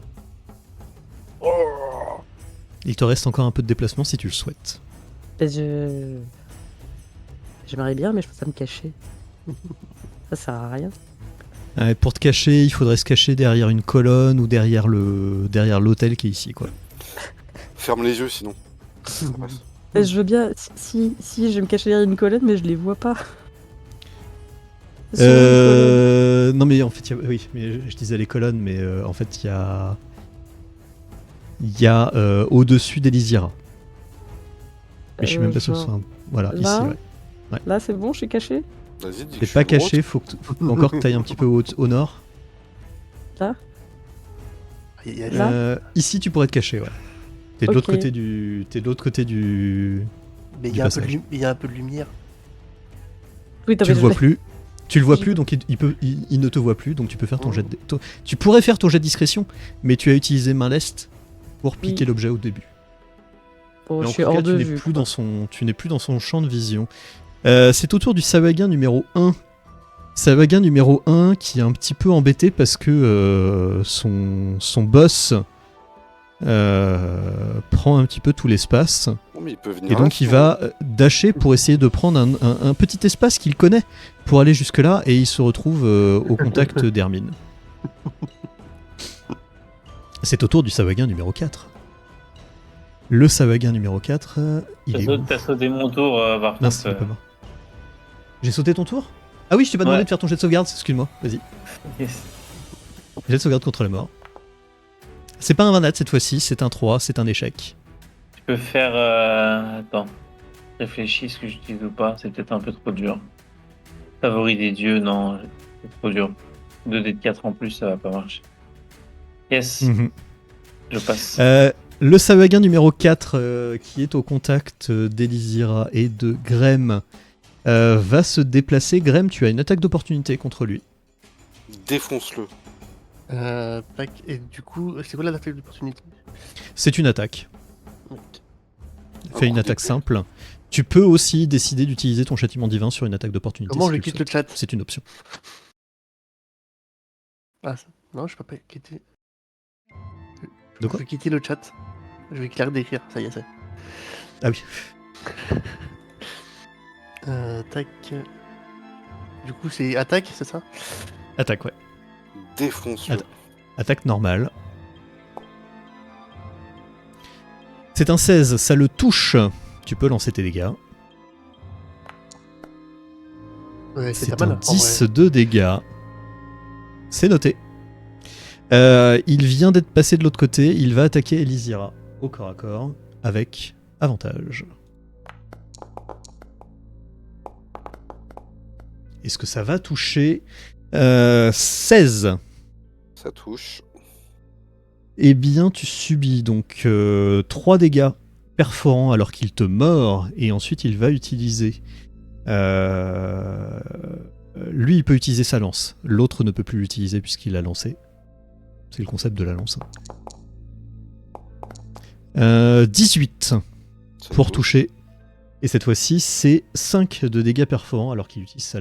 Il te reste encore un peu de déplacement si tu le souhaites. Bah, j'aimerais bien, mais je peux pas me cacher. Ça sert à rien. Pour te cacher, il faudrait se cacher derrière une colonne ou derrière l'hôtel qui est ici, quoi. Ferme les yeux sinon. Bah, je veux bien... Si, je vais me cacher derrière une colonne, mais je les vois pas. Sur une colonne. Non mais en fait, oui, mais je disais les colonnes, mais en fait il y a au-dessus d'Elysira. Mais je suis même pas sûr que ce soit voilà, là, ici, ouais. Là, c'est bon, je suis caché. Vas-y, dis que T'es je pas suis caché, droite. faut encore que t'ailles un petit peu au nord. Ici tu pourrais te cacher, ouais. T'es de l'autre Ok. côté du. T'es de l'autre côté du. Mais il Du y a passage. un peu de lumière. Oui, Tu le vois plus. Tu le vois J'y plus, donc il ne te voit plus, donc tu peux faire ton jet de... Tu pourrais faire ton jet de discrétion, mais tu as utilisé main leste pour piquer Oui. l'objet au début. Bon, Mais je en suis tout cas, hors de tu n'es vue. plus quoi. tu n'es plus dans son champ de vision. C'est au tour du Sahuagin numéro 1. Sahuagin numéro 1 qui est un petit peu embêté parce que son boss prend un petit peu tout l'espace. Oh, mais il peut venir Et donc là, il sinon. va dasher pour essayer de prendre un petit espace qu'il connaît pour aller jusque là et il se retrouve au contact d'Hermine. C'est au tour du Sahuagin numéro 4. Le Sahuagin numéro 4, il est où? T'as sauté mon tour, par Non, contre. c'est pas mort. J'ai sauté ton tour? Ah oui, je t'ai pas demandé Ouais. de faire ton jet de sauvegarde, excuse-moi, vas-y. Yes. Jet de sauvegarde contre la mort. C'est pas un 20 cette fois-ci, c'est un 3, c'est un échec. Tu peux faire. Attends. Réfléchis ce que j'utilise ou pas, c'est peut-être un peu trop dur. Favori des dieux, non, c'est trop dur. 2D de 4 en plus, ça va pas marcher. Yes, je passe. Le Sahuagin numéro 4, qui est au contact d'Elysira et de Grem, va se déplacer. Grem, tu as une attaque d'opportunité contre lui. Défonce-le. Tac, et du coup, c'est quoi l'attaque d'opportunité? C'est une attaque. Fais Un une coup attaque d'épée. simple. Tu peux aussi décider d'utiliser ton châtiment divin sur une attaque d'opportunité. Comment si je tu le quitte souhaites. le chat? C'est une option. Ah, non, je peux pas quitter. De quoi? Je vais quitter le chat. Je vais clair d'écrire, ça y est, c'est. Ah oui. Tac. Du coup, c'est attaque, c'est ça? Attaque, ouais. Défonce-le. Attends. Attaque normale. C'est un 16, ça le touche. Tu peux lancer tes dégâts. Ouais, C'est pas un mal. en 10 vrai. de dégâts. C'est noté. Il vient d'être passé de l'autre côté. Il va attaquer Elysira au corps à corps avec avantage. Est-ce que ça va toucher 16. Ça touche. Eh bien, tu subis donc 3 dégâts perforants alors qu'il te mord, et ensuite il va utiliser... lui, il peut utiliser sa lance. L'autre ne peut plus l'utiliser puisqu'il l'a lancé. C'est le concept de la lance. 18 Ça pour touche. toucher. Et cette fois-ci, c'est 5 de dégâts perforants alors qu'il utilise sa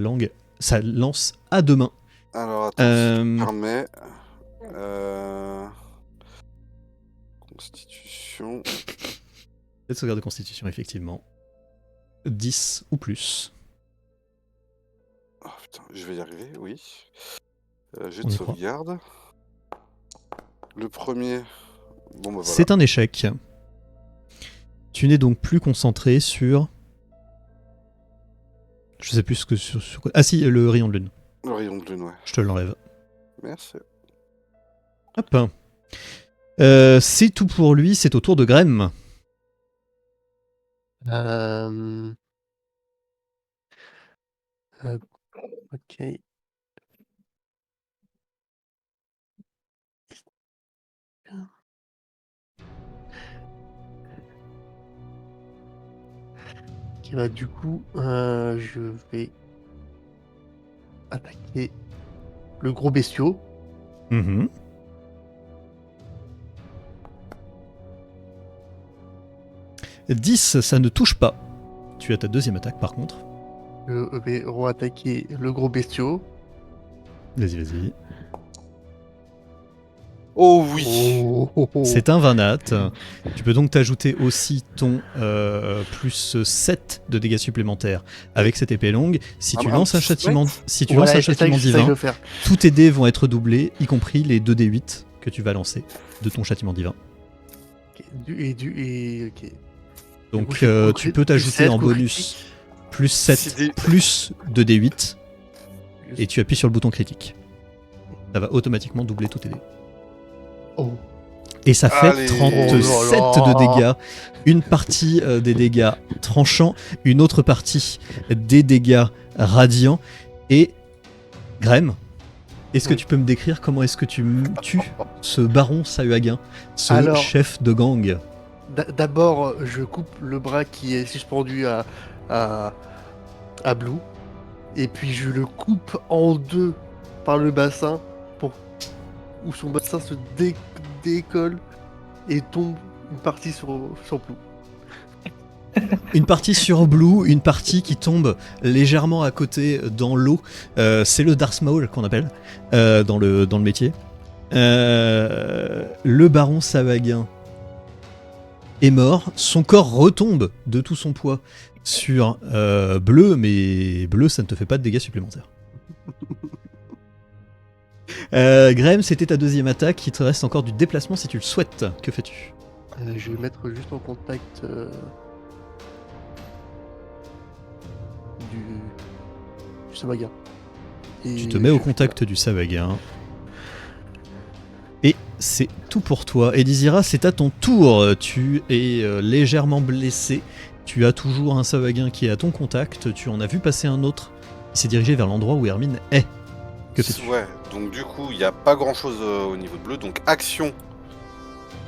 lance à deux mains. Alors attends, si tu me permets. Constitution. Cette sauvegarde de constitution, effectivement. 10 ou plus. Oh putain, je vais y arriver, oui. Jet On de y croit. sauvegarde. Le premier. Bon bah voilà. C'est un échec. Tu n'es donc plus concentré sur... Je sais plus ce que sur quoi... Ah si, le rayon de lune. Le rayon de lune, ouais. Je te l'enlève. Merci. Hop. C'est tout pour lui, c'est au tour de Grem. Ok. Ok, bah du coup, je vais attaquer le gros bestiau. Mhm. « 10, ça ne touche pas. Tu as ta deuxième attaque par contre. Je vais re-attaquer le gros bestiau. Vas-y. Oh oui. C'est un 20 nat. Tu peux donc t'ajouter aussi ton plus 7 de dégâts supplémentaires avec cette épée longue. Si tu lances un châtiment, divin, tous tes dés vont être doublés, y compris les 2d8 que tu vas lancer de ton châtiment divin. Ok. Donc Du coup, tu peux t'ajouter en bonus plus 7 plus 2d8 et tu appuies sur le bouton critique. Ça va automatiquement doubler tous tes dés. Oh. Et ça fait Allez. 37 de dégâts. Une partie des dégâts tranchants, une autre partie des dégâts radiants. Et Grem, est-ce que tu peux me décrire comment est-ce que tu tues ce baron Sahuagin, ce chef de gang? D'abord, je coupe le bras qui est suspendu à Blue. Et puis je le coupe en deux par le bassin où son bassin se décolle et tombe une partie sur Blue. Une partie sur Blue, une partie qui tombe légèrement à côté dans l'eau. C'est le Darth Maul qu'on appelle dans le métier. Le baron Sahuagin est mort. Son corps retombe de tout son poids sur Bleu, mais Bleu, ça ne te fait pas de dégâts supplémentaires. Graham, c'était ta deuxième attaque. Il te reste encore du déplacement si tu le souhaites. Que fais-tu? Je vais mettre juste en contact du Sahuagin. Tu te mets au contact du Sahuagin. Et c'est tout pour toi. Elizira, c'est à ton tour. Tu es légèrement blessé. Tu as toujours un Sahuagin qui est à ton contact. Tu en as vu passer un autre. Il s'est dirigé vers l'endroit où Hermine est. Que fais-tu? Ouais, donc du coup, il n'y a pas grand-chose au niveau de Bleu. Donc action.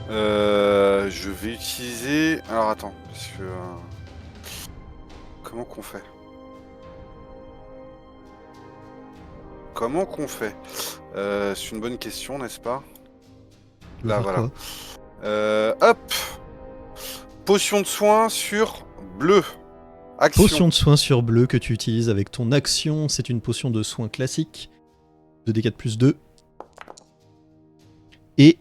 Je vais utiliser... Alors attends, parce que... Comment qu'on fait? C'est une bonne question, n'est-ce pas? Là, voilà. Hop! Potion de soin sur Bleu. Action. Potion de soin sur Bleu que tu utilises avec ton action. C'est une potion de soin classique. 2d4 plus 2. Et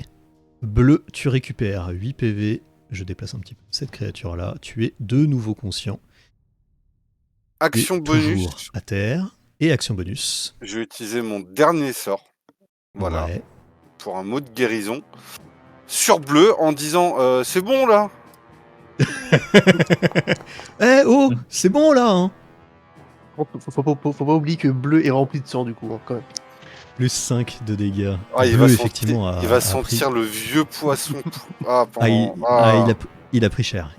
Bleu, tu récupères 8 PV. Je déplace un petit peu cette créature-là. Tu es de nouveau conscient. Action bonus. Toujours à terre. Et action bonus. Je vais utiliser mon dernier sort. Voilà. Ouais. Pour un mot de guérison. Sur Bleu en disant c'est bon là. Eh oh, c'est bon là hein. Faut pas oublier que Bleu est rempli de sang du coup, hein, quand même. Plus 5 de dégâts. Ah, il Bleu, va effectivement, il va sentir le vieux poisson. Il a pris cher.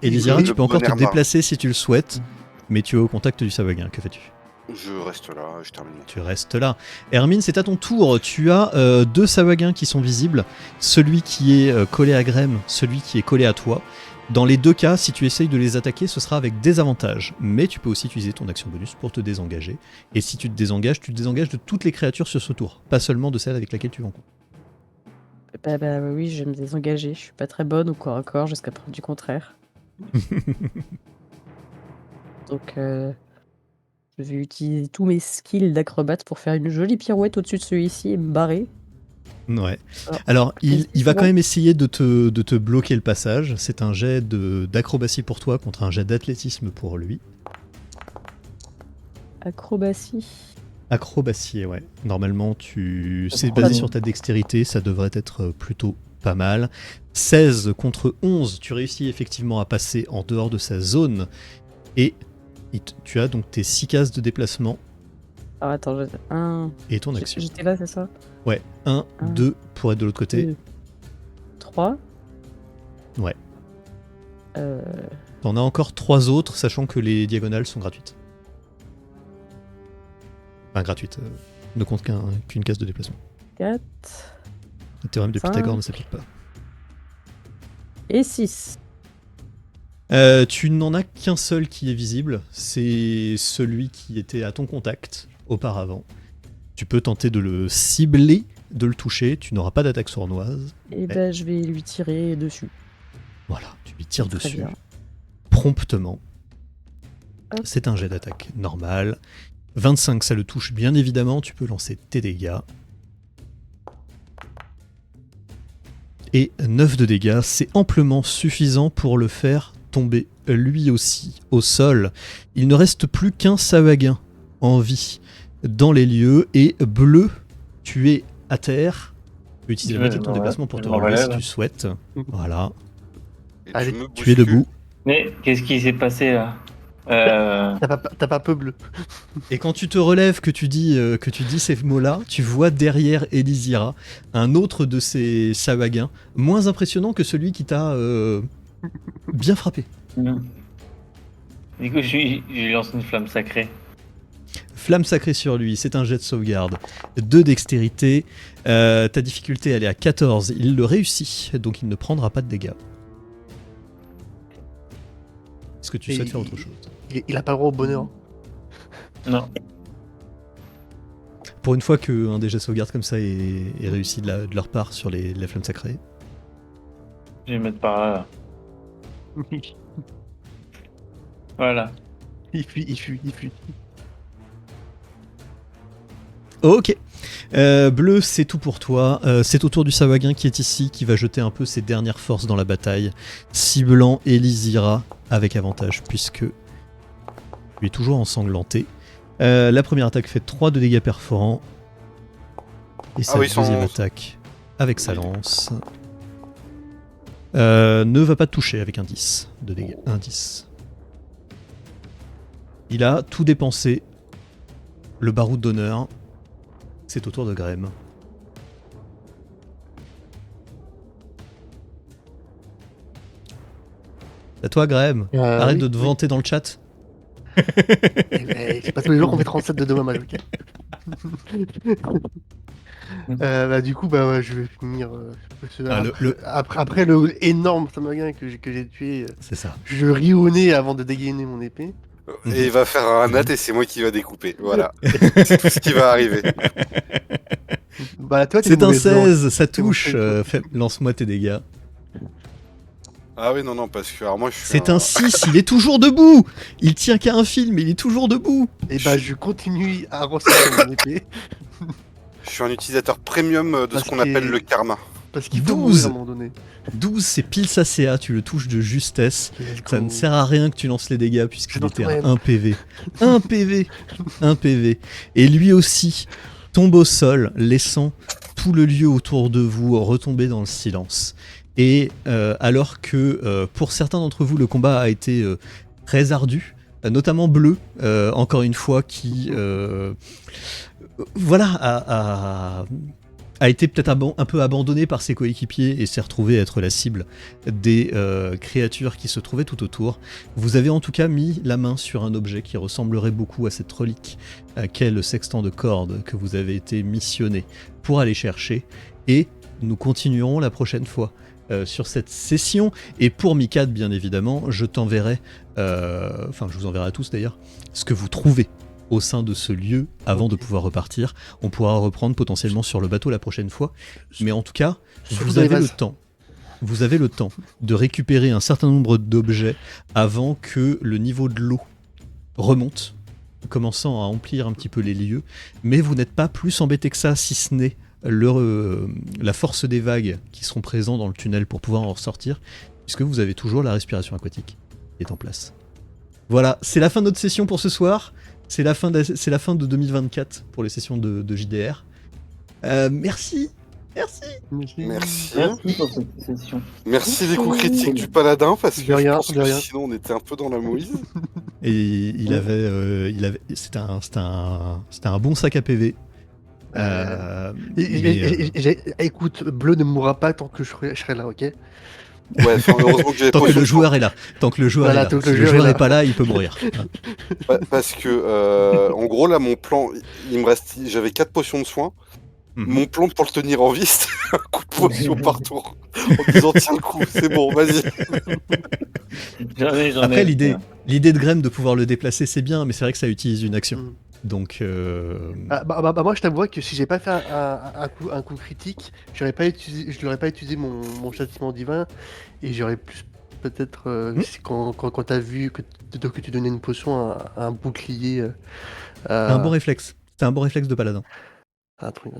Elizira, tu peux encore te déplacer si tu le souhaites, mais tu es au contact du Sahuagin. Que fais-tu? Je reste là, je termine. Tu restes là. Hermine, c'est à ton tour. Tu as deux Sahuagins qui sont visibles. Celui qui est collé à Grem, celui qui est collé à toi. Dans les deux cas, si tu essayes de les attaquer, ce sera avec désavantage. Mais tu peux aussi utiliser ton action bonus pour te désengager. Et si tu te désengages de toutes les créatures sur ce tour, pas seulement de celle avec laquelle tu rencontres. Bah oui, je vais me désengager. Je suis pas très bonne au corps à corps jusqu'à preuve du contraire. Donc, je vais utiliser tous mes skills d'acrobate pour faire une jolie pirouette au-dessus de celui-ci et me barrer. Ouais. Alors, il va quand même essayer de te bloquer le passage. C'est un jet d'acrobatie pour toi contre un jet d'athlétisme pour lui. Acrobatie. Acrobatie, ouais. Normalement, c'est basé sur ta dextérité, ça devrait être plutôt pas mal. 16 contre 11, tu réussis effectivement à passer en dehors de sa zone. Et tu as donc tes 6 cases de déplacement. Alors attends, et ton action. J'étais là, c'est ça? Ouais, 1, 2 pour être de l'autre côté. 2, 3. Ouais. T'en as encore 3 autres, sachant que les diagonales sont gratuites. Enfin, gratuites. Ne compte qu'une case de déplacement. 4. Le théorème de Pythagore ne s'applique pas. Et 6. Tu n'en as qu'un seul qui est visible. C'est celui qui était à ton contact auparavant. Tu peux tenter de le cibler, de le toucher. Tu n'auras pas d'attaque sournoise. Et ben, je vais lui tirer dessus. Voilà, tu lui tires dessus. Bien. Promptement. Hop. C'est un jet d'attaque normal. 25, ça le touche bien évidemment. Tu peux lancer tes dégâts. Et 9 de dégâts, c'est amplement suffisant pour le faire tomber lui aussi au sol. Il ne reste plus qu'un Sahuagin en vie dans les lieux, et Bleu, tu es à terre. Tu peux utiliser la moitié de ton déplacement pour te relever si tu souhaites. Voilà. Allez, tu es debout. Mais qu'est-ce qui s'est passé là? T'as pas peu bleu. Et quand tu te relèves, que tu dis ces mots-là, tu vois derrière Elisira un autre de ces Sahuagins, moins impressionnant que celui qui t'a bien frappé. Du coup, je lui lance une flamme sacrée. Flamme sacrée sur lui, c'est un jet de sauvegarde. 2 dextérité. Ta difficulté, elle est à 14. Il le réussit, donc il ne prendra pas de dégâts. Est-ce que tu souhaites faire autre chose? Il a pas le droit au bonheur. Non. Pour une fois qu'un des jets de sauvegarde comme ça est réussi de leur part sur la flamme sacrée. Je vais mettre par là. Voilà. Il fuit. Ok. Bleu, c'est tout pour toi. C'est au tour du Sahuagin qui est ici, qui va jeter un peu ses dernières forces dans la bataille, ciblant Elisira avec avantage, puisque lui est toujours ensanglanté. La première attaque fait 3 de dégâts perforants. Et sa deuxième attaque avec sa lance ne va pas te toucher avec un 10 de dégâts. Un 10. Il a tout dépensé. Le baroud d'honneur. C'est au tour de Grême. À toi, Grême. Arrête de te vanter dans le chat. C'est pas tous les jours qu'on fait 37 de dommage, ok. Du coup, ouais, je vais finir. Après le énorme Sahuagin que j'ai tué, c'est ça. Je ris au nez avant de dégainer mon épée. Et il va faire un nat et c'est moi qui va découper. Voilà. C'est tout ce qui va arriver. Bah, toi, c'est un 16, ça touche. Lance-moi tes dégâts. Ah oui, non, parce que alors moi je suis. C'est un 6, il est toujours debout. Il tient qu'à un fil, mais il est toujours debout. Et bah, je continue à recevoir mon épée. Je suis un utilisateur premium de ce qu'on appelle le karma. Parce qu'il faut mourir à un moment donné. 12, c'est pile sa CA, tu le touches de justesse. Ça ne sert à rien que tu lances les dégâts puisqu'il était à 1 PV. 1 PV 1 PV. Et lui aussi tombe au sol, laissant tout le lieu autour de vous retomber dans le silence. Et alors que pour certains d'entre vous, le combat a été très ardu, notamment Bleu, encore une fois, qui a été peut-être un peu abandonné par ses coéquipiers et s'est retrouvé être la cible des créatures qui se trouvaient tout autour. Vous avez en tout cas mis la main sur un objet qui ressemblerait beaucoup à cette relique qu'est le sextant de cordes que vous avez été missionné pour aller chercher. Et nous continuerons la prochaine fois sur cette session. Et pour Mikad, bien évidemment, je t'enverrai, je vous enverrai à tous d'ailleurs, ce que vous trouvez au sein de ce lieu avant de pouvoir repartir. On pourra reprendre potentiellement sur le bateau la prochaine fois. Mais en tout cas, vous avez le temps. Vous avez le temps de récupérer un certain nombre d'objets avant que le niveau de l'eau remonte, commençant à emplir un petit peu les lieux. Mais vous n'êtes pas plus embêté que ça, si ce n'est la force des vagues qui seront présents dans le tunnel pour pouvoir en ressortir, puisque vous avez toujours la respiration aquatique qui est en place. Voilà, c'est la fin de notre session pour ce soir. C'est la fin de 2024 pour les sessions de JDR. Merci. Merci. Merci pour cette session. Merci des coups critiques du paladin, parce que De rien, je pense de que rien. sinon on était un peu dans la mouise. Et c'était un bon sac à PV. Écoute, Bleu ne mourra pas tant que je serai là, ok? Ouais, heureusement que j'avais Tant pas que eu le de joueur est là. Tant que le joueur Voilà, est là. tant que Si le le joueur joueur est n'est là. pas là, il peut mourir. Parce que, en gros, là, mon plan, il me reste, j'avais 4 potions de soins. Mon plan pour le tenir en vie, c'était un coup de potion par tour. En disant, tiens le coup, c'est bon, vas-y. J'en ai. Après, l'idée de Grem de pouvoir le déplacer, c'est bien, mais c'est vrai que ça utilise une action. Mm. Donc, Moi, je t'avoue que si j'ai pas fait un coup critique, je n'aurais pas utilisé mon châtiment divin et j'aurais plus peut-être quand t'as vu que tu donnais une potion à un bouclier. un bon réflexe. C'est un bon réflexe de paladin. Un truc.